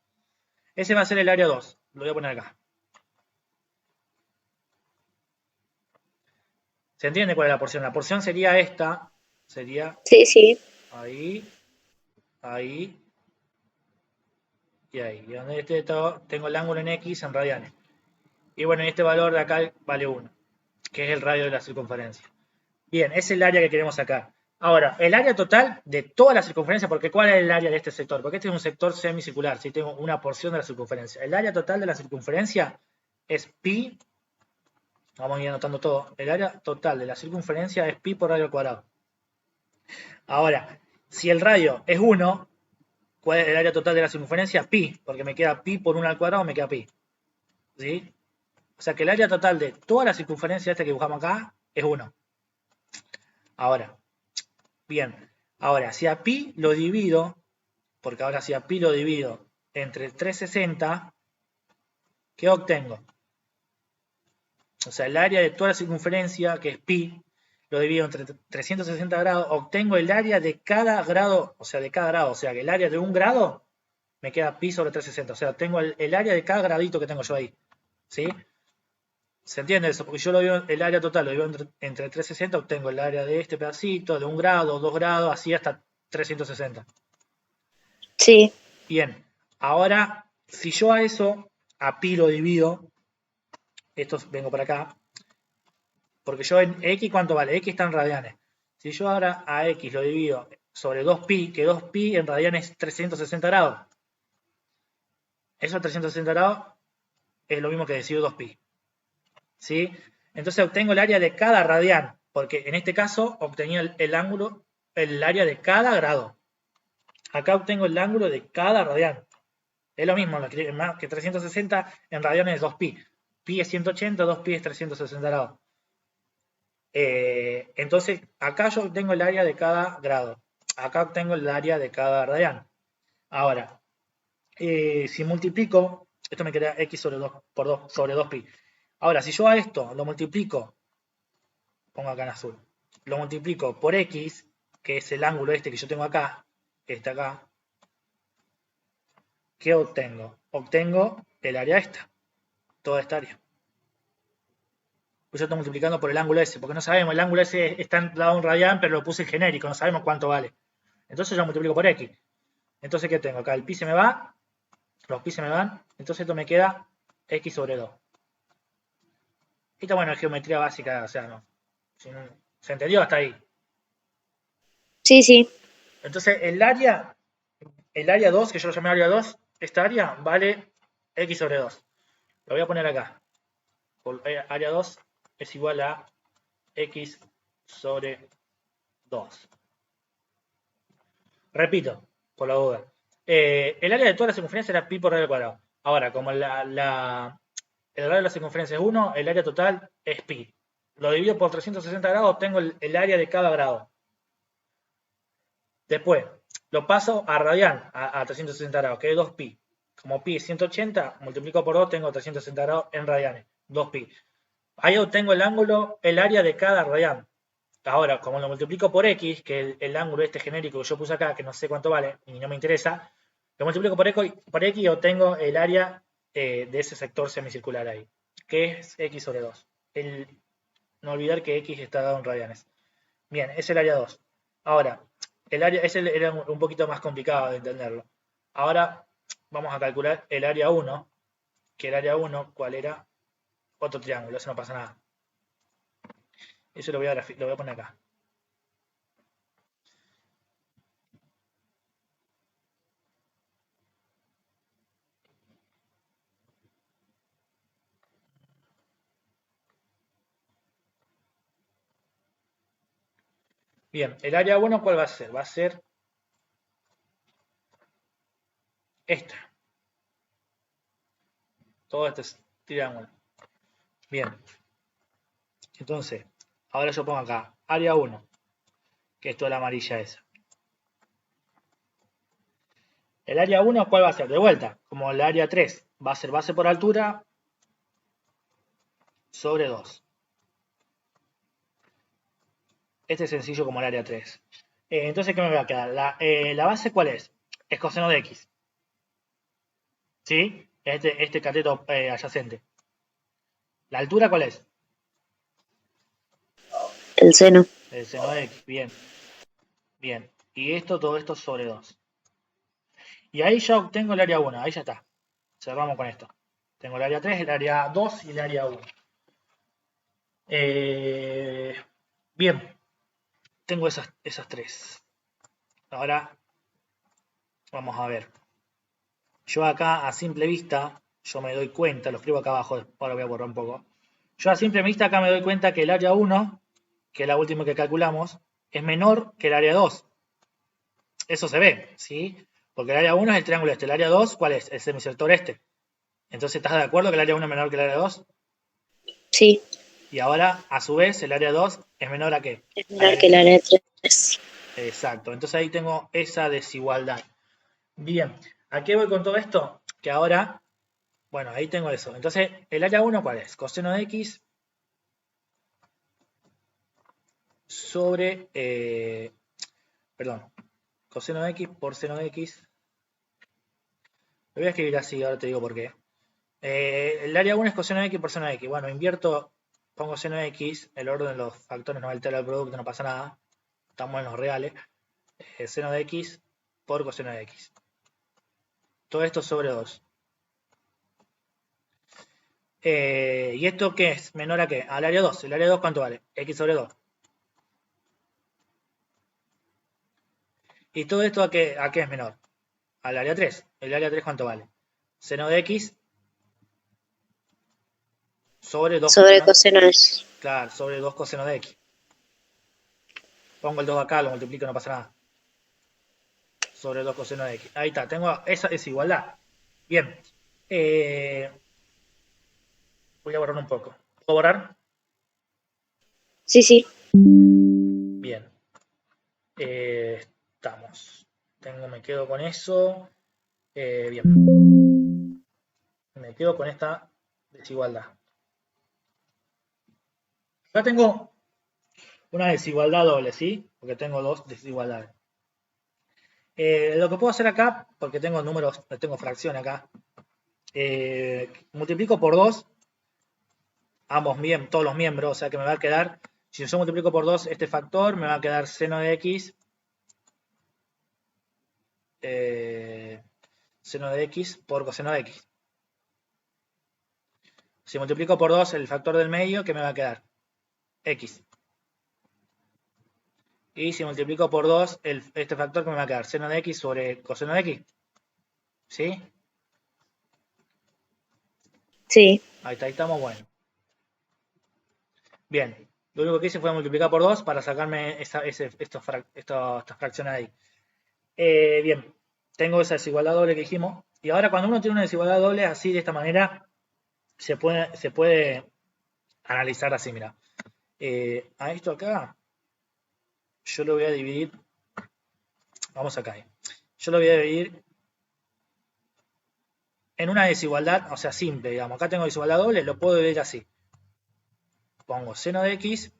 Ese va a ser el área 2. Lo voy a poner acá. ¿Se entiende cuál es la porción? La porción sería esta. Sería sí, sí. ahí, ahí y ahí. Y donde tengo el ángulo en X en radianes. Y bueno, este valor de acá vale 1, que es el radio de la circunferencia. Bien, es el área que queremos sacar. Ahora, el área total de toda la circunferencia, porque ¿cuál es el área de este sector? Porque este es un sector semicircular, si tengo una porción de la circunferencia. El área total de la circunferencia es pi, vamos a ir anotando todo, el área total de la circunferencia es pi por radio al cuadrado. Ahora, si el radio es 1, ¿cuál es el área total de la circunferencia? Pi, porque me queda pi por 1 al cuadrado, me queda pi. ¿Sí? O sea que el área total de toda la circunferencia esta que buscamos acá es 1. Ahora, bien, ahora si a pi lo divido, porque ahora si a pi lo divido entre 360, ¿qué obtengo? O sea, el área de toda la circunferencia, que es pi, lo divido entre 360 grados, obtengo el área de cada grado, o sea, que el área de un grado me queda pi sobre 360, o sea, tengo el área de cada gradito que tengo yo ahí, ¿sí? ¿Se entiende eso? Porque yo lo digo, el área total lo digo entre 360, obtengo el área de este pedacito, de 1 grado, 2 grados, así hasta 360. Sí, Bien, ahora, si yo a eso, a pi lo divido, esto vengo para acá, porque yo en X, ¿cuánto vale? X está en radianes. Si yo ahora a X lo divido sobre 2pi, que 2pi en radianes es 360 grados. Eso 360 grados es lo mismo que decir 2pi. ¿Sí? Entonces obtengo el área de cada radian, porque en este caso obtenía el ángulo, el área de cada grado. Acá obtengo el ángulo de cada radian. Es lo mismo que 360 en radianes es 2pi. Pi es 180, 2pi es 360 grados. Entonces, acá yo obtengo el área de cada grado. Acá obtengo el área de cada radian. Ahora, si multiplico, esto me queda x sobre 2 por 2 sobre 2pi. Ahora, si yo a esto lo multiplico, pongo acá en azul, lo multiplico por x, que es el ángulo este que yo tengo acá, este acá, ¿qué obtengo? Obtengo el área esta, toda esta área. Pues yo estoy multiplicando por el ángulo ese, porque no sabemos, el ángulo ese está dado en radian, pero lo puse genérico, no sabemos cuánto vale. Entonces yo multiplico por x. Entonces, ¿qué tengo? Acá el pi se me va, los pi se me van, entonces esto me queda x sobre 2. Esto, bueno, es geometría básica, o sea, no. ¿Se entendió hasta ahí? sí, sí. Entonces, el área el área 2, que yo lo llamé área 2, esta área vale x sobre 2. Lo voy a poner acá. Área 2 es igual a x sobre 2. Repito, por la duda. El área de toda la circunferencia era pi por radio al cuadrado. Ahora, como el radio de la circunferencia es 1, el área total es pi. Lo divido por 360 grados, obtengo el área de cada grado. Después, lo paso a radian, a 360 grados, que es 2pi. Como pi es 180, multiplico por 2, tengo 360 grados en radianes, 2pi. Ahí obtengo el ángulo, el área de cada radian. Ahora, como lo multiplico por x, que el ángulo este genérico que yo puse acá, que no sé cuánto vale y no me interesa, lo multiplico por x y obtengo el área de ese sector semicircular ahí, que es x sobre 2. No olvidar que x está dado en radianes. Bien, es el área 2. Ahora, el área ese era un poquito más complicado de entenderlo. Ahora vamos a calcular el área 1, que el área 1, ¿cuál era? Otro triángulo, eso no pasa nada. Eso lo voy a poner acá. Bien, el área 1, ¿cuál va a ser? Va a ser esta. Todo este triángulo. Bien. Entonces, ahora yo pongo acá área 1, que es toda la amarilla esa. El área 1, ¿cuál va a ser? De vuelta, como el área 3, va a ser base por altura sobre 2. Este es sencillo como el área 3. Entonces, ¿qué me va a quedar? La base, ¿cuál es? Es coseno de x. ¿Sí? Este cateto adyacente. ¿La altura cuál es? El seno. El seno de x. Bien. Bien. Y todo esto sobre 2. Y ahí ya obtengo el área 1. Ahí ya está. Cerramos con esto. Tengo el área 3, el área 2 y el área 1. Bien. Tengo esas tres. Ahora vamos a ver. Yo acá a simple vista, yo me doy cuenta, lo escribo acá abajo, ahora voy a borrar un poco. Yo a simple vista acá me doy cuenta que el área 1, que es la última que calculamos, es menor que el área 2. Eso se ve, ¿sí? Porque el área 1 es el triángulo este. El área 2, ¿cuál es? El semicircular este. Entonces, ¿estás de acuerdo que el área 1 es menor que el área 2? Sí, Y ahora, a su vez, el área 2 es menor a ¿qué? es menor que el área 3. Exacto. Entonces ahí tengo esa desigualdad. Bien. ¿A qué voy con todo esto? Que ahora, bueno, ahí tengo eso. Entonces, ¿el área 1 cuál es? Coseno de x sobre, perdón, coseno de x por seno de x. Lo voy a escribir así, ahora te digo por qué. El área 1 es coseno de x por seno de x. Bueno, invierto, pongo seno de x, el orden de los factores no altera el producto, no pasa nada. Estamos en los reales. Seno de x por coseno de x. Todo esto sobre 2. ¿Y esto qué es? ¿Menor a qué? Al área 2. ¿El área 2 cuánto vale? X sobre 2. ¿Y todo esto a qué es menor? Al área 3. ¿El área 3 cuánto vale? Seno de x sobre 2 Sobre coseno. coseno es. Claro, sobre 2 coseno de x. Pongo el 2 acá, lo multiplico, no pasa nada. Sobre 2 coseno de x. Ahí está, tengo esa desigualdad. Bien. Voy a borrar un poco. ¿Puedo borrar? Sí, sí. Bien. Estamos. Me quedo con eso. Bien. Me quedo con esta desigualdad. Acá tengo una desigualdad doble, ¿sí? Porque tengo dos desigualdades. Lo que puedo hacer acá, porque tengo números, tengo fracción acá, multiplico por 2 todos los miembros, o sea que me va a quedar, si yo multiplico por 2 este factor, me va a quedar seno de x, seno de x por coseno de x. Si multiplico por 2 el factor del medio, ¿qué me va a quedar? X. Y si multiplico por 2, este factor que me va a quedar seno de x sobre coseno de x. ¿Sí? Sí, Ahí está, ahí estamos, bueno. Bien, lo único que hice fue multiplicar por 2 para sacarme estas fracciones de ahí. Bien, tengo esa desigualdad doble que dijimos. Y ahora cuando uno tiene una desigualdad doble así, de esta manera, se puede analizar así, mira. A esto acá, yo lo voy a dividir, vamos acá. Yo lo voy a dividir en una desigualdad, o sea, simple, digamos. Acá tengo desigualdad doble, lo puedo dividir así. Pongo seno de x,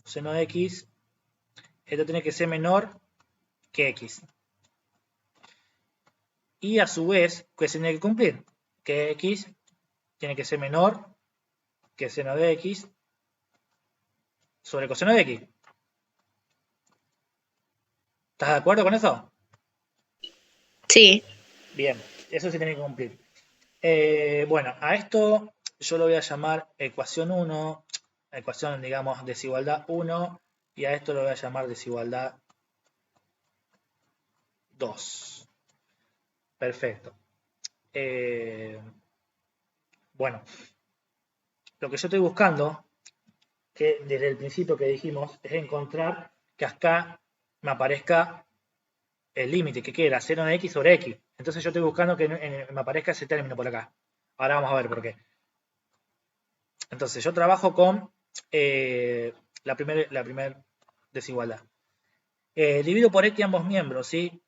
seno de x, esto tiene que ser menor que x. Y a su vez, ¿qué se tiene que cumplir? Que x tiene que ser menor que seno de x sobre coseno de x. ¿Estás de acuerdo con eso? sí, Bien, eso se tiene que cumplir. Bueno, a esto yo lo voy a llamar ecuación 1, ecuación, digamos, desigualdad 1, y a esto lo voy a llamar desigualdad 2. Perfecto. Bueno, lo que yo estoy buscando, que desde el principio que dijimos, es encontrar que acá me aparezca el límite, que era seno de x sobre x. Entonces yo estoy buscando que me aparezca ese término por acá. Ahora vamos a ver por qué. Entonces yo trabajo con la primera desigualdad. Divido por x ambos miembros, ¿sí?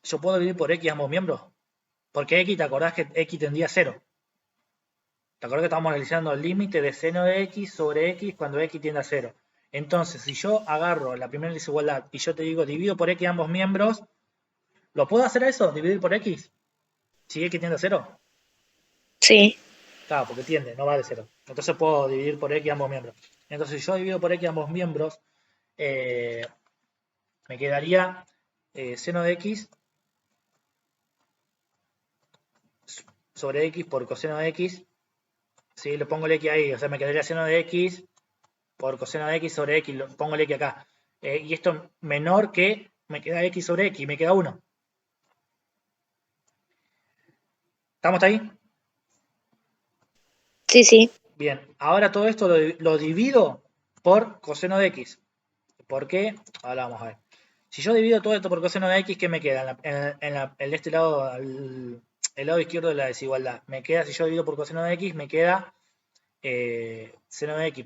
Yo puedo dividir por x ambos miembros. Porque x, ¿te acordás que x tendría a 0? ¿Te acordás que estábamos analizando el límite de seno de x sobre x cuando x tiende a 0? Entonces, si yo agarro la primera desigualdad y yo te digo divido por x ambos miembros, ¿lo puedo hacer eso? ¿Dividir por x? Si x tiende a 0. sí. Claro, porque tiende, no va de 0. Entonces puedo dividir por x ambos miembros. Entonces, si yo divido por x ambos miembros, eh, me quedaría seno de x sobre x por coseno de x. Si le pongo el x ahí, o sea, me quedaría seno de x por coseno de x sobre x, pongo el x acá. Y esto menor que me queda x sobre x, me queda 1. ¿Estamos ahí? Sí, sí. Bien, ahora todo esto lo divido por coseno de x. ¿Por qué? Ahora vamos a ver. Si yo divido todo esto por coseno de x, ¿qué me queda? En este lado, el lado izquierdo de la desigualdad. Me queda, si yo divido por coseno de x, me queda seno de x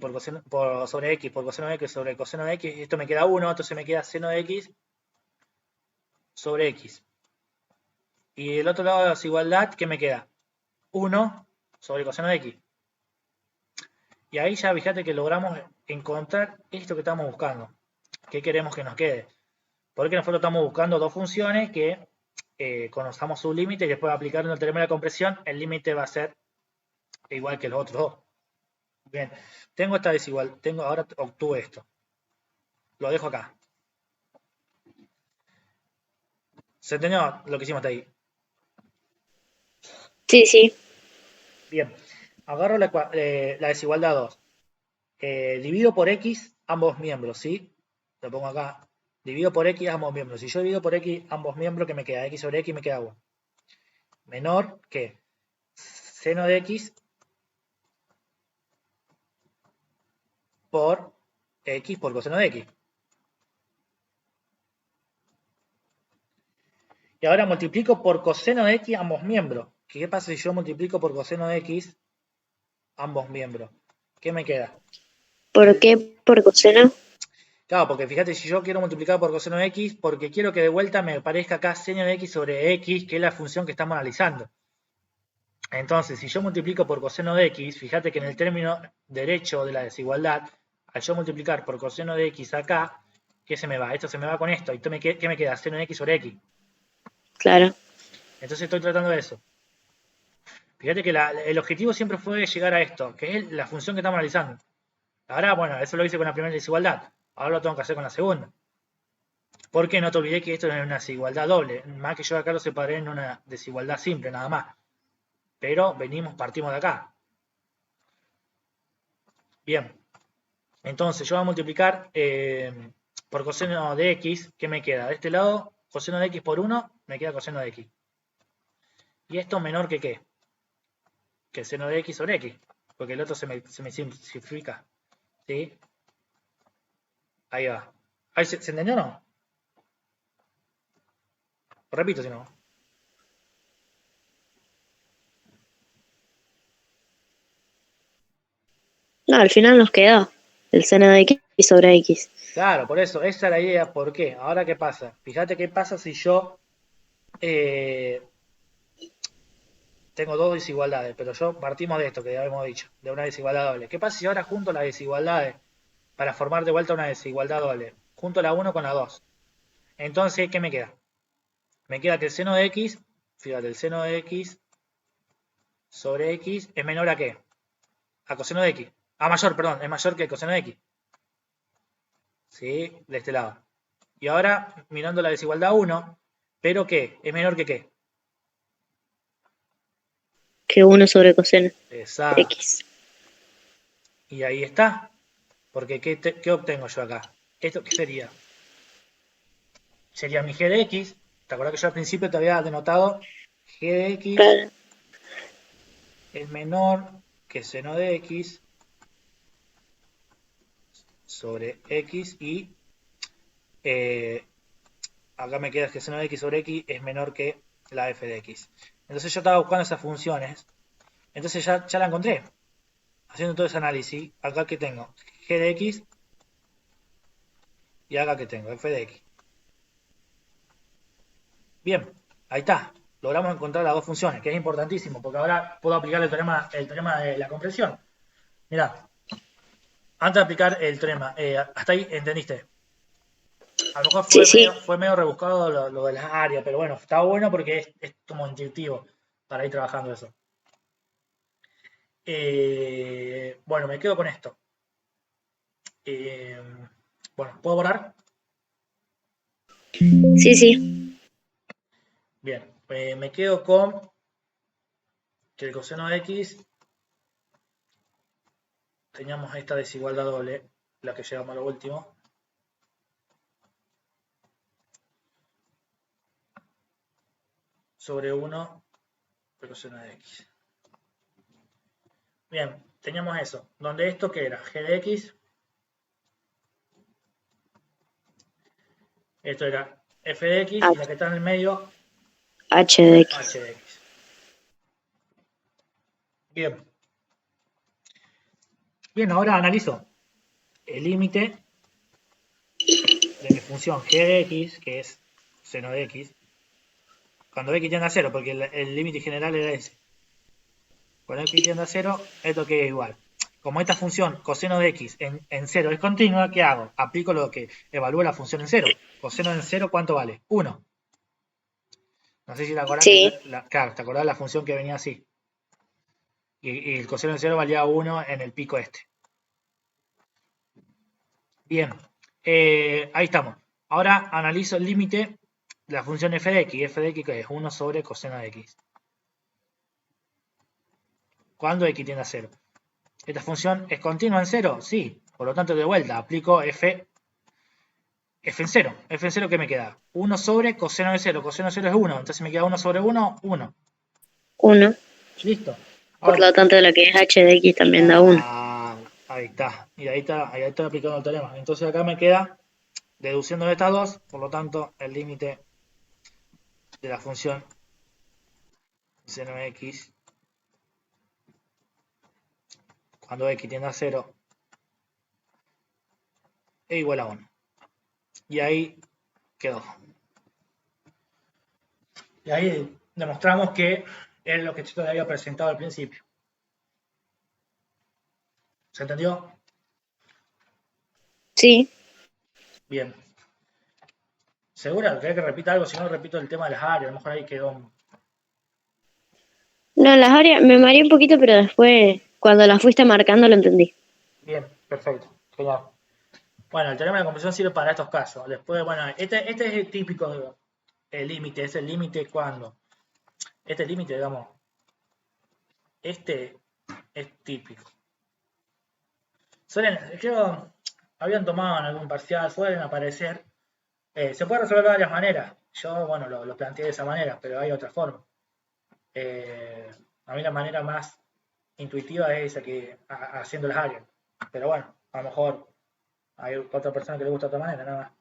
sobre x por coseno de x sobre coseno de x. Esto me queda 1, entonces me queda seno de x sobre x. Y el otro lado de la desigualdad, ¿qué me queda? 1 sobre coseno de x. Y ahí ya fíjate que logramos encontrar esto que estamos buscando. ¿Qué queremos que nos quede? Porque nosotros estamos buscando dos funciones que conozcamos su límite y después aplicando el teorema de la compresión, el límite va a ser igual que los otros dos. Bien, tengo esta desigual, ahora obtuve esto. Lo dejo acá. ¿Se entendió lo que hicimos hasta ahí? Sí, sí. Bien, agarro la desigualdad 2. Divido por x ambos miembros, ¿sí? Lo pongo acá. Divido por x ambos miembros. Si yo divido por x ambos miembros, ¿qué me queda? X sobre x me queda 1. Menor que seno de x por x por coseno de x. Y ahora multiplico por coseno de x ambos miembros. ¿Qué pasa si yo multiplico por coseno de x ambos miembros? ¿Qué me queda? ¿Por qué? ¿Por coseno? Claro, porque fíjate, si yo quiero multiplicar por coseno de x, porque quiero que de vuelta me parezca acá seno de x sobre x, que es la función que estamos analizando. Entonces, si yo multiplico por coseno de x, fíjate que en el término derecho de la desigualdad, al yo multiplicar por coseno de x acá, ¿qué se me va? Esto se me va con esto. ¿Y qué me queda? Seno de x sobre x. Claro. Entonces estoy tratando de eso. Fíjate que el objetivo siempre fue llegar a esto, que es la función que estamos analizando. Ahora, bueno, eso lo hice con la primera desigualdad. Ahora lo tengo que hacer con la segunda. Porque no te olvidé que esto es una desigualdad doble. Más que yo acá lo separé en una desigualdad simple, nada más. Pero partimos de acá. Bien. Entonces yo voy a multiplicar por coseno de x. ¿Qué me queda? De este lado, coseno de x por 1, me queda coseno de x. ¿Y esto menor que qué? Que seno de x sobre x. Porque el otro se me simplifica. ¿Sí? Ahí va. ¿Ahí se entendió o no? Lo repito si no. No, al final nos queda el seno de x sobre x. Claro, por eso, esa es la idea. ¿Por qué? Ahora, ¿qué pasa? Fíjate qué pasa si yo eh, tengo dos desigualdades, pero yo partimos de esto que ya habíamos dicho, de una desigualdad doble. ¿Qué pasa si ahora junto las desigualdades para formar de vuelta una desigualdad doble? Junto la 1 con la 2. Entonces, ¿qué me queda? Me queda que el seno de x, fíjate, el seno de x sobre x es menor a qué? A coseno de x. A mayor, perdón, es mayor que el coseno de x. ¿Sí? De este lado. Y ahora, mirando la desigualdad 1, pero ¿qué? ¿Es menor que qué? Que 1 sobre coseno de Exacto. x. Y ahí está. Porque ¿qué obtengo yo acá? ¿Esto qué sería? Sería mi g de x. ¿Te acuerdas que yo al principio te había denotado g de x Claro. es menor que seno de x sobre x y eh, acá me queda que seno de x sobre x es menor que la f de x. Entonces yo estaba buscando esas funciones. Entonces ya la encontré. Haciendo todo ese análisis, acá que tengo g de x y acá que tengo f de x. Bien, ahí está. Logramos encontrar las dos funciones, que es importantísimo, porque ahora puedo aplicar el teorema de la compresión. Mirá, antes de aplicar el teorema, hasta ahí entendiste. A lo mejor Sí, sí. fue medio rebuscado lo de las áreas, pero bueno, está bueno porque es como intuitivo para ir trabajando eso. Bueno, me quedo con esto. Eh, bueno, ¿puedo borrar? Sí, sí. Bien, me quedo con que el coseno de x teníamos esta desigualdad doble, la que llegamos a lo último. Sobre 1 el coseno de x. Bien, teníamos eso. Donde esto que era g de x, esto era f de x y la que está en el medio, h de h x. de x. Bien. Bien, ahora analizo el límite de mi función g de x, que es seno de x, cuando x tiende a 0, porque el límite general era ese. Cuando x tiende a 0, esto queda igual. Como esta función coseno de x en 0 es continua, ¿qué hago? Aplico lo que evalúa la función en 0. Coseno en 0, ¿cuánto vale? 1. No sé si te acordás que, Sí. claro, te acordás la función que venía así. Y el coseno de 0 valía 1 en el pico este. Bien, ahí estamos. Ahora analizo el límite de la función f de x. F de x que es 1 sobre coseno de x. ¿Cuándo x tiende a 0? ¿Esta función es continua en 0? Sí. Por lo tanto, de vuelta, aplico f en 0. F en 0, ¿qué me queda? 1 sobre coseno de 0. Coseno de 0 es 1. Entonces me queda 1 sobre 1, 1. 1. Listo. Por Ahora, lo tanto, lo que es h de x también da 1. ahí está. Y ahí está aplicando el teorema. Entonces acá me queda deduciendo de estas dos, por lo tanto, el límite de la función seno de x cuando x tiende a 0 es igual a 1. Y ahí quedó. Y ahí demostramos que es lo que yo te había presentado al principio. ¿Se entendió? Sí. Bien. ¿Segura? ¿Querés que repita algo? Si no, repito el tema de las áreas. A lo mejor ahí quedó. No, las áreas me mareé un poquito, pero después, cuando las fuiste marcando, lo entendí. Bien, perfecto. Genial. Bueno, el teorema de compresión sirve para estos casos. Después, bueno, este es el típico límite. Es el límite cuando. Este límite, digamos, este es típico. Creo, habían tomado en algún parcial, suelen aparecer. Se puede resolver de varias maneras. Yo, bueno, lo planteé de esa manera, pero hay otra forma. A mí la manera más intuitiva es esa que haciendo las áreas. Pero bueno, a lo mejor hay otra persona que le gusta de otra manera, nada más.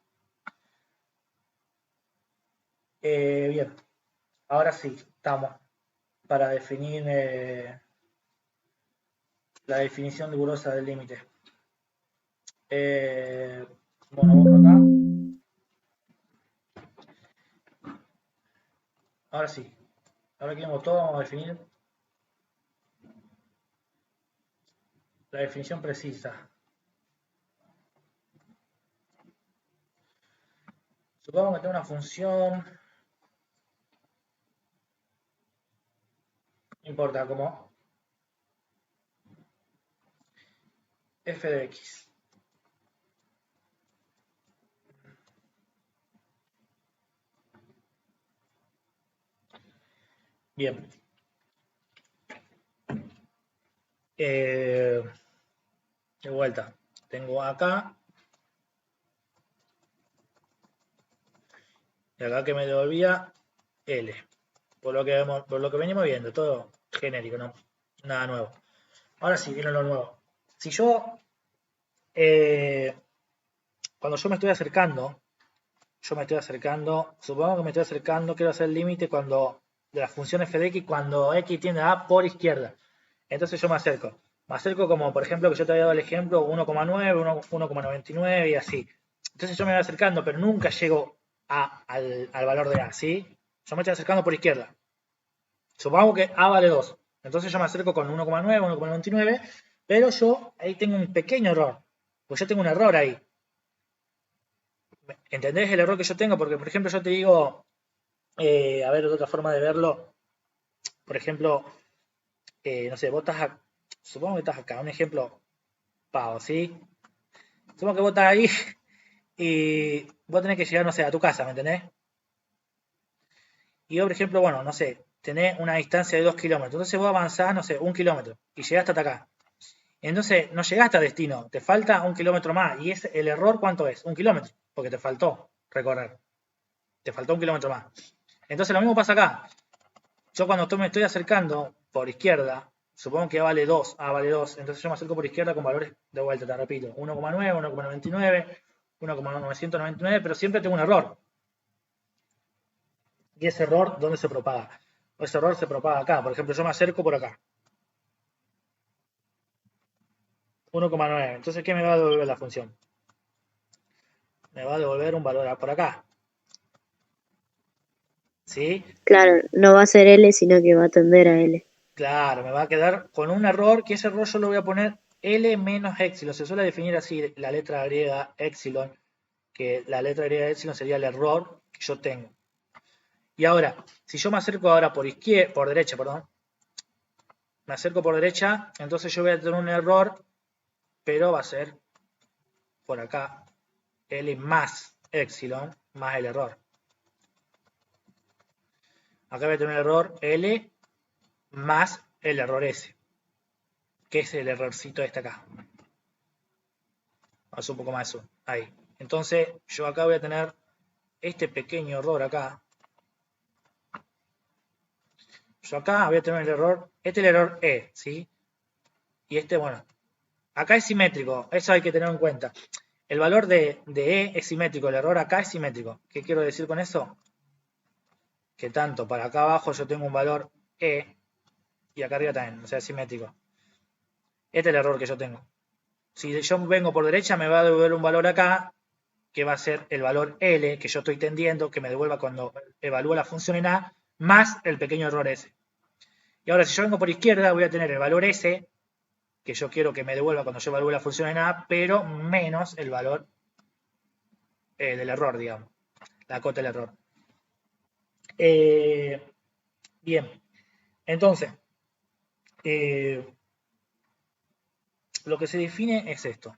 Bien, ahora sí, estamos para definir la definición rigurosa del límite. Bueno, vos acá. Ahora sí. Ahora que hemos todo, vamos a definir la definición precisa. Supongamos que tengo una función, no importa, como f de x. Bien. De vuelta. Tengo acá. Y acá que me devolvía L. Por lo que venimos viendo, todo genérico, ¿no? Nada nuevo. Ahora sí, viene lo nuevo. Si yo, cuando yo me estoy acercando, supongamos que me estoy acercando, quiero hacer el límite cuando de la función f de x cuando x tiende a A por izquierda. Entonces yo me acerco. Me acerco como, por ejemplo, que yo te había dado el ejemplo 1,9, 1,99 y así. Entonces yo me voy acercando, pero nunca llego al valor de A, ¿sí? Yo me estoy acercando por izquierda. Supongamos que A vale 2. Entonces yo me acerco con 1,9, 1,99, pero yo ahí tengo un pequeño error. Pues yo tengo un error ahí. ¿Entendés el error que yo tengo? Porque, por ejemplo, yo te digo, a ver, otra forma de verlo, por ejemplo, no sé, vos estás supongo que estás acá, un ejemplo pavo, ¿sí? Supongo que vos estás ahí y vos tenés que llegar, no sé, a tu casa, ¿me entendés? Y yo, por ejemplo, bueno, no sé, tenés una distancia de 2 kilómetros, entonces vos avanzás, no sé, 1 kilómetro y llegaste hasta acá. Entonces no llegaste a destino, te falta 1 kilómetro más. ¿Y el error cuánto es? 1 kilómetro, porque te faltó recorrer. Te faltó 1 kilómetro más. Entonces lo mismo pasa acá. Yo cuando me estoy acercando por izquierda, supongo que A vale 2, A vale 2, entonces yo me acerco por izquierda con valores de vuelta, te repito, 1,9, 1,99, 1,999, pero siempre tengo un error. ¿Y ese error dónde se propaga? Ese error se propaga acá. Por ejemplo, yo me acerco por acá. 1,9. Entonces, ¿qué me va a devolver la función? Me va a devolver un valor por acá. ¿Sí? Claro, no va a ser L, sino que va a tender a L. Claro, me va a quedar con un error, que ese error yo lo voy a poner L menos epsilon. Se suele definir así la letra griega epsilon, que la letra griega epsilon sería el error que yo tengo. Y ahora, si yo me acerco ahora por derecha, perdón, me acerco por derecha, entonces yo voy a tener un error, pero va a ser por acá, L más epsilon más el error. Acá voy a tener el error L más el error S, que es el errorcito este acá. Vamos un poco más eso, ahí. Entonces yo acá voy a tener este pequeño error acá. Yo acá voy a tener el error, este es el error E, ¿sí? Y este, bueno, acá es simétrico, eso hay que tener en cuenta. El valor de E es simétrico, el error acá es simétrico. ¿Qué quiero decir con eso? Que tanto para acá abajo yo tengo un valor E y acá arriba también, o sea, es simétrico. Este es el error que yo tengo. Si yo vengo por derecha me va a devolver un valor acá que va a ser el valor L que yo estoy tendiendo, que me devuelva cuando evalúo la función en A, más el pequeño error S. Y ahora si yo vengo por izquierda voy a tener el valor S, que yo quiero que me devuelva cuando yo evalúe la función en A, pero menos el valor del error, digamos, la cota del error. Bien, entonces, lo que se define es esto.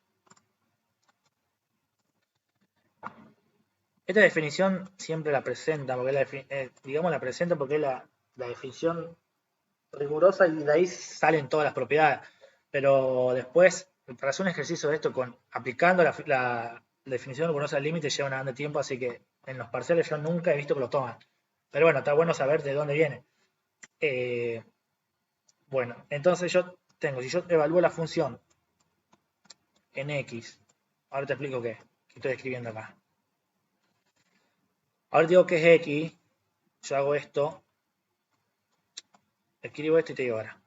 Esta definición siempre la presenta, porque digamos la presenta porque es la definición rigurosa y de ahí salen todas las propiedades. Pero después para hacer un ejercicio de esto aplicando la definición de conocer el límite lleva un bastante tiempo, así que en los parciales yo nunca he visto que lo toman. Pero bueno, está bueno saber de dónde viene. Bueno, entonces si yo evalúo la función en X, ahora te explico qué estoy escribiendo acá. Ahora digo que es X, yo hago esto, escribo esto y te digo ahora.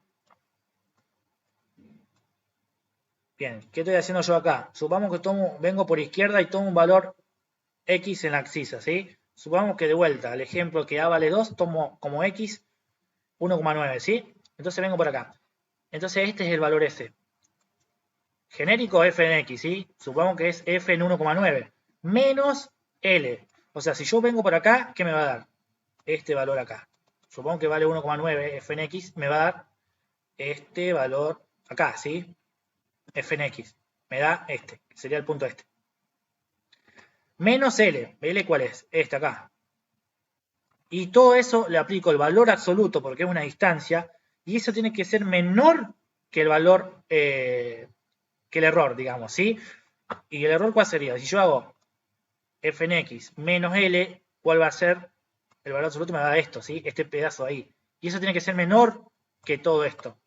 Bien, ¿qué estoy haciendo yo acá? Supongamos que vengo por izquierda y tomo un valor X en la axis, ¿sí? Supongamos que de vuelta, el ejemplo que A vale 2, tomo como X 1,9, ¿sí? Entonces vengo por acá. Entonces este es el valor S. Genérico f en X, ¿sí? Supongamos que es f en 1,9 menos L. O sea, si yo vengo por acá, ¿qué me va a dar? Este valor acá. Supongo que vale 1,9 f en X, me va a dar este valor acá, ¿sí? F en X. Me da este, que sería el punto este. Menos L. ¿L cuál es? Este acá. Y todo eso le aplico el valor absoluto porque es una distancia y eso tiene que ser menor que el valor, que el error, digamos, ¿sí? ¿Y el error cuál sería? Si yo hago f en x menos L, ¿cuál va a ser? El valor absoluto me va a dar esto, ¿sí? Este pedazo ahí. Y eso tiene que ser menor que todo esto.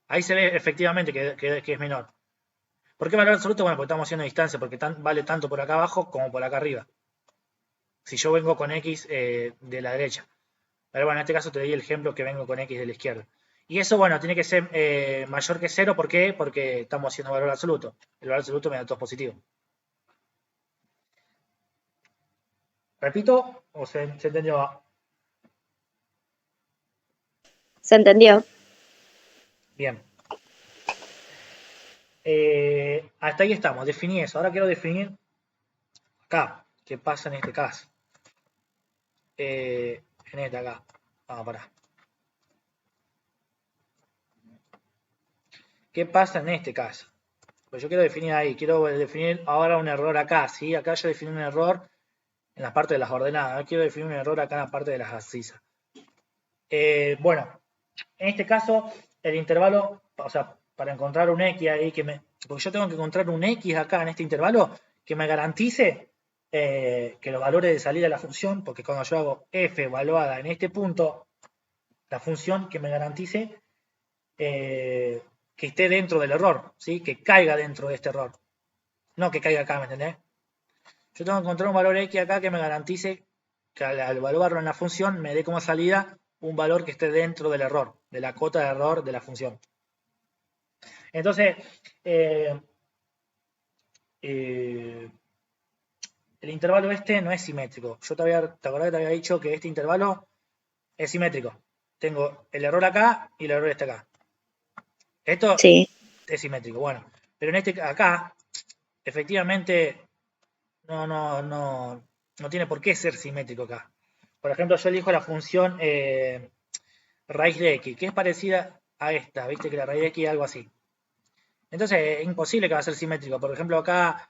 Ahí se ve efectivamente que es menor. ¿Por qué valor absoluto? Bueno, porque estamos haciendo distancia, porque vale tanto por acá abajo como por acá arriba. Si yo vengo con X de la derecha. Pero bueno, en este caso te doy el ejemplo que vengo con X de la izquierda. Y eso, bueno, tiene que ser mayor que 0. ¿Por qué? Porque estamos haciendo valor absoluto. El valor absoluto me da todo positivo. ¿Repito o se entendió? ¿Se entendió? Bien. Hasta ahí estamos. Definí eso. Ahora quiero definir acá. ¿Qué pasa en este caso? En este acá. Vamos para. ¿Qué pasa en este caso? Pues yo quiero definir ahí. Quiero definir ahora un error acá. ¿Sí? Acá yo definí un error en la parte de las ordenadas. Ahora quiero definir un error acá en la parte de las abscisas. Bueno, en este caso, el intervalo, o sea, para encontrar un X ahí porque yo tengo que encontrar un X acá en este intervalo que me garantice que los valores de salida de la función, porque cuando yo hago f evaluada en este punto, la función que me garantice que esté dentro del error, ¿sí? Que caiga dentro de este error. No que caiga acá, ¿me entendés? Yo tengo que encontrar un valor X acá que me garantice que al evaluarlo en la función me dé como salida un valor que esté dentro del error, de la cota de error de la función. Entonces, el intervalo este no es simétrico. ¿Te acordás que te había dicho que este intervalo es simétrico? Tengo el error acá y el error este acá. Esto Sí. es simétrico, bueno. Pero en acá, efectivamente, no tiene por qué ser simétrico acá. Por ejemplo, yo elijo la función raíz de x, que es parecida a esta, viste que la raíz de x es algo así. Entonces es imposible que va a ser simétrico. Por ejemplo, acá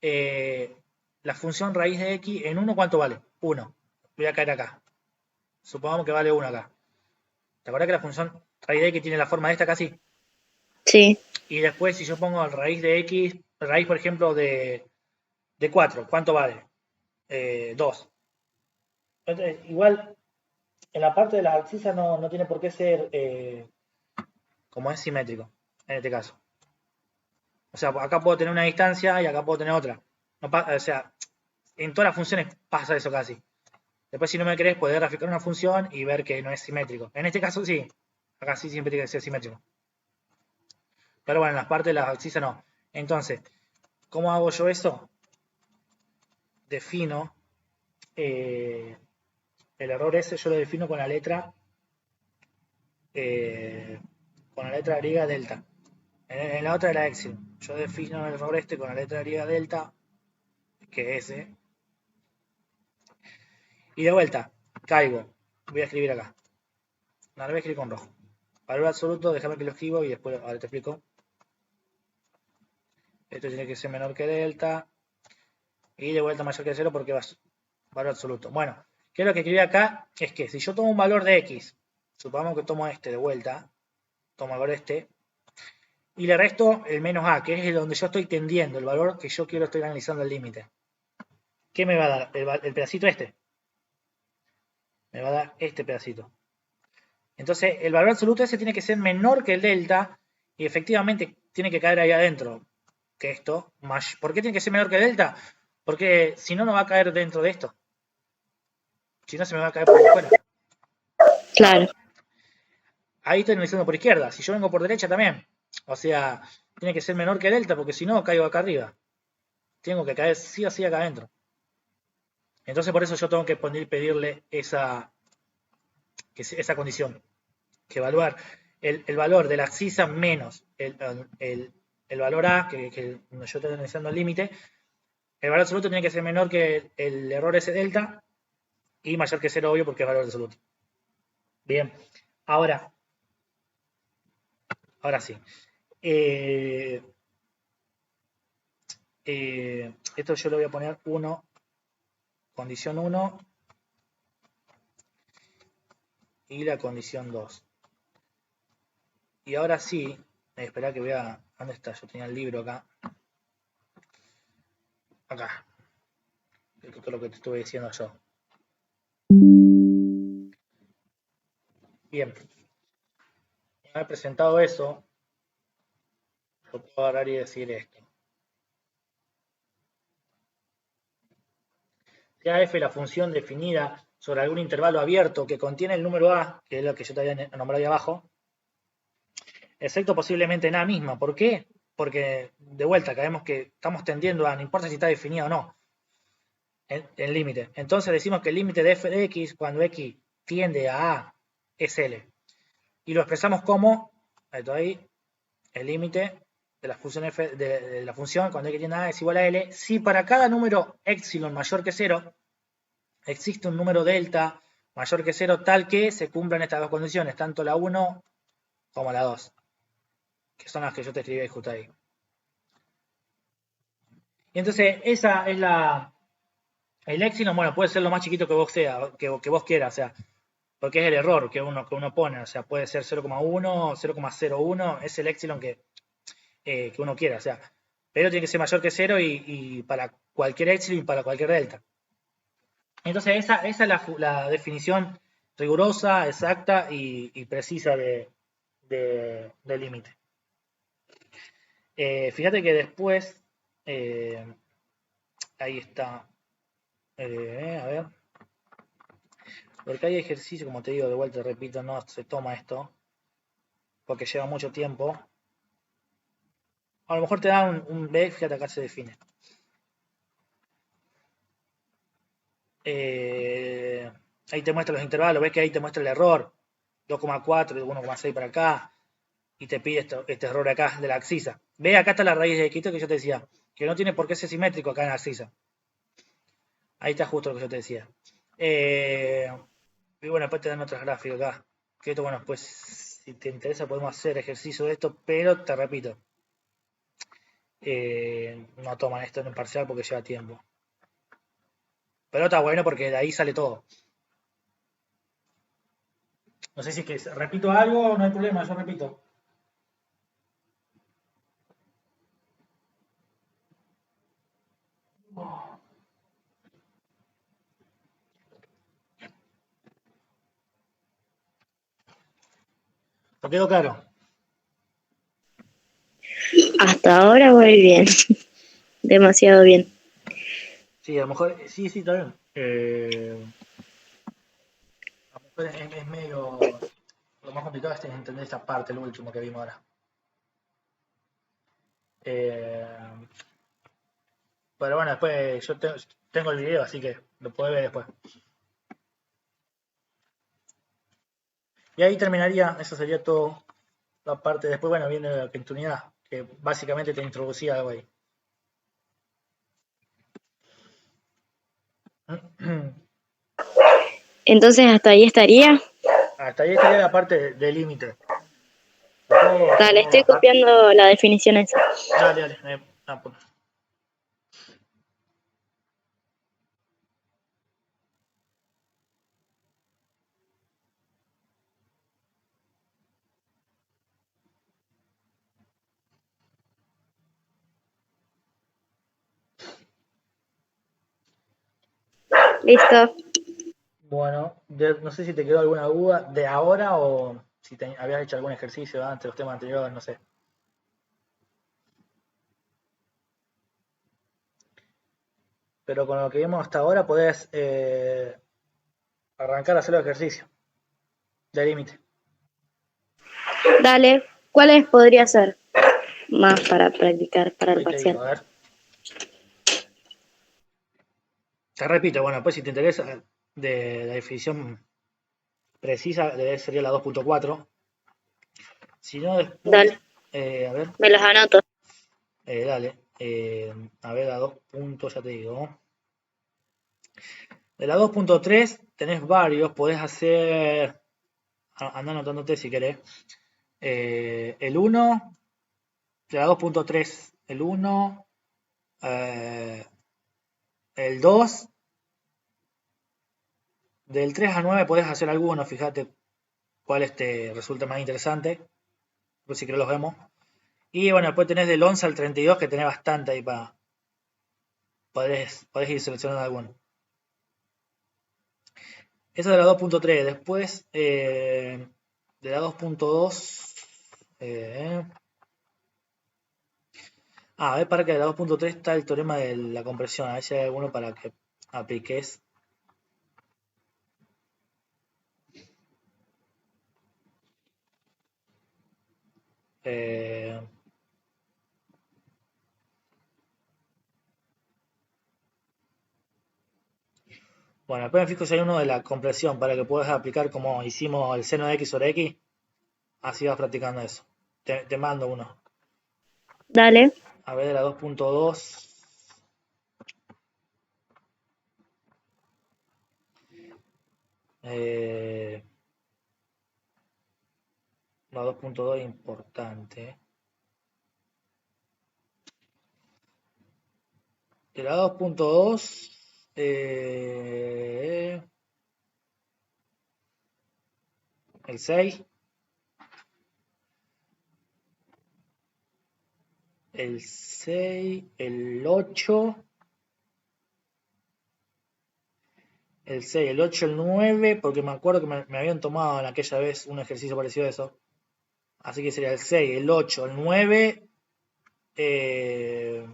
la función raíz de x en 1, ¿cuánto vale? 1. Voy a caer acá. Supongamos que vale 1 acá. ¿Te acuerdas que la función raíz de x tiene la forma de esta casi? Sí. Y después si yo pongo raíz de x, raíz por ejemplo de 4, ¿cuánto vale? 2. Entonces, igual en la parte de las abscisas no tiene por qué ser como es simétrico, en este caso. O sea, acá puedo tener una distancia y acá puedo tener otra. O sea, en todas las funciones pasa eso casi. Después, si no me crees, podés graficar una función y ver que no es simétrico. En este caso, sí. Acá sí siempre tiene que ser simétrico. Pero bueno, en las partes de las abscisas no. Entonces, ¿cómo hago yo eso? Defino el error ese, yo lo defino con la letra griega delta. En la otra era Epsilon. Yo defino el error este con la letra griega delta, que es ese. Y de vuelta, caigo. Voy a escribir acá. No, lo voy a escribir con rojo. Valor absoluto, déjame que lo escribo y después ahora te explico. Esto tiene que ser menor que delta. Y de vuelta mayor que 0 porque va valor absoluto. Bueno, ¿qué es lo que escribí acá? Es que si yo tomo un valor de x, supongamos que tomo este de vuelta, tomo el valor este, y le resto el menos a, que es donde yo estoy tendiendo, el valor que yo quiero estoy analizando el límite. ¿Qué me va a dar? El pedacito este. Me va a dar este pedacito. Entonces, el valor absoluto ese tiene que ser menor que el delta y efectivamente tiene que caer ahí adentro. Que esto, más. ¿Por qué tiene que ser menor que el delta? Porque si no, no va a caer dentro de esto. Si no, se me va a caer por afuera. Claro, Ahí estoy analizando por izquierda. Si yo vengo por derecha también. O sea, tiene que ser menor que delta porque si no, caigo acá arriba. Tengo que caer sí o sí acá adentro. Entonces, por eso yo tengo que pedirle esa condición. Que evaluar el valor de la abscisa menos el valor A, que yo estoy analizando el límite, el valor absoluto tiene que ser menor que el error ese delta y mayor que cero, obvio, porque es valor absoluto. Bien, ahora sí. Eh, esto yo le voy a poner 1, condición 1 y la condición 2. Y ahora sí, espera que voy a... ¿Dónde está? Yo tenía el libro acá. Acá. Esto es lo que te estuve diciendo yo. Bien. Una vez presentado eso, yo puedo agarrar y decir esto. Sea f la función definida sobre algún intervalo abierto que contiene el número a, que es lo que yo te había nombrado ahí abajo, excepto posiblemente en a misma. ¿Por qué? Porque, de vuelta, sabemos que estamos tendiendo a, no importa si está definida o no, el límite. Entonces decimos que el límite de f de x, cuando x tiende a es L. Y lo expresamos como, ahí, el límite de la función f de la función cuando x tiende a es igual a L, si para cada número epsilon mayor que 0, existe un número delta mayor que 0 tal que se cumplan estas dos condiciones, tanto la 1 como la 2, que son las que yo te escribí justo ahí. Y entonces esa es el epsilon, bueno, puede ser lo más chiquito que vos sea, que vos quieras, o sea, porque es el error que uno pone, o sea, puede ser 0,1, 0,01, es el epsilon que uno quiera, o sea, pero tiene que ser mayor que 0 y para cualquier epsilon y para cualquier delta. Entonces esa es la definición rigurosa, exacta y precisa de límite. Fíjate que después, ahí está, a ver, porque hay ejercicio, como te digo, de vuelta, repito, no se toma esto, porque lleva mucho tiempo. A lo mejor te da un B, fíjate acá se define. Ahí te muestra los intervalos, ves que ahí te muestra el error, 2,4 y 1,6 para acá, y te pide este error acá de la abscisa. Ve, acá está la raíz de X que yo te decía, que no tiene por qué ser simétrico acá en la abscisa. Ahí está justo lo que yo te decía. Y bueno, después te dan otras gráficas acá. Que esto, bueno, pues si te interesa podemos hacer ejercicio de esto, pero te repito, no toman esto en un parcial porque lleva tiempo. Pero está bueno porque de ahí sale todo. No sé si es que repito algo, no hay problema, yo repito. ¿Te quedó claro? hasta ahora voy bien, demasiado bien. Sí, a lo mejor, sí, está bien. A lo mejor es medio, lo más complicado es entender esta parte, lo último que vimos ahora. Pero bueno, después yo tengo el video, así que lo podés ver después. Y ahí terminaría, eso sería todo la parte. Después, bueno, viene la continuidad, que básicamente te introducía algo ahí. Entonces hasta ahí estaría. Hasta ahí estaría la parte de límite. Dale, estoy copiando la definición esa. Dale, dale. Pues. Listo. Bueno, no sé si te quedó alguna duda de ahora o si habías hecho algún ejercicio antes, los temas anteriores, no sé. Pero con lo que vimos hasta ahora podés arrancar a hacer los ejercicios de límite. Dale. ¿Cuáles podría ser más para practicar para el Ahí te digo, parcial? a ver. Te repito, bueno, pues si te interesa de la definición precisa, sería la 2.4. Si no, después, Dale. a ver, Me los anoto. dale. A ver, a 2 puntos, ya te digo. De la 2.3 tenés varios, podés hacer, anda anotándote si querés. El 1, de la 2.3, el 1, el 2, del 3 a 9 podés hacer algunos, fíjate cuáles te resulta más interesante, pues si querés los vemos. Y bueno, después tenés del 11 al 32 que tenés bastante ahí para, podés ir seleccionando alguno. Eso de la 2.3. Después, de la 2.2. A ver, para que de la 2.3 está el teorema de la compresión. A ver si hay alguno para que apliques. Eh, bueno, después me fijo si hay uno de la compresión para que puedas aplicar como hicimos el seno de x sobre x. Así vas practicando eso. Te mando uno. Dale. A ver, de la 2.2. La 2.2 es importante. De la 2.2. El 6. El 6. El 8. El 6, el 8, el 9, porque me acuerdo que me habían tomado en aquella vez un ejercicio parecido a eso. Así que sería el 6, el 8, el 9. eh,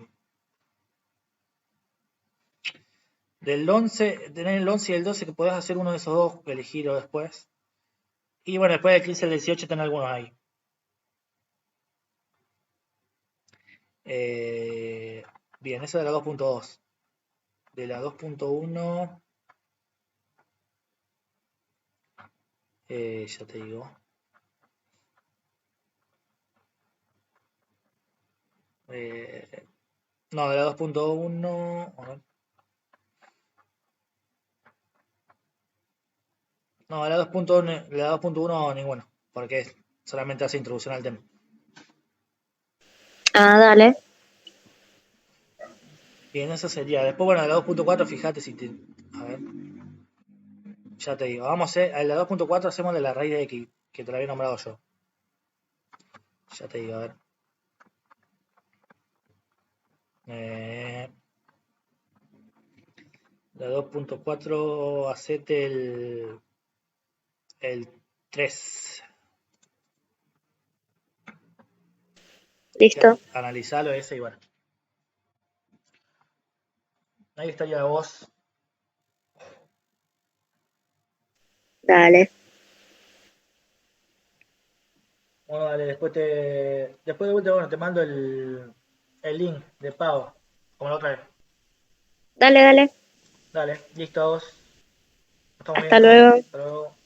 del 11, tener el 11 y el 12 que podés hacer uno de esos dos, elegirlo después. Y bueno, después del 15 al 18 tenés algunos ahí. Bien, eso de la 2.2. De la 2.1, ya te digo. No, de la 2.1. No, de la 2.1 ninguno, porque solamente hace introducción al tema. Ah, dale. Bien, eso sería. Después, bueno, de la 2.4, fíjate si te. A ver, ya te digo. Vamos a hacer. En la 2.4 hacemos de la raíz de x, que te la había nombrado yo. Ya te digo, a ver. Eh, la 2.4, hacete el 3. Listo. Analizalo ese y bueno. Ahí estaría vos. Dale. Bueno, dale, después de vuelta, bueno, te mando el link de pago, como la otra vez. Dale, dale. Dale, listo, vos. Estamos Hasta viendo. luego. Hasta luego.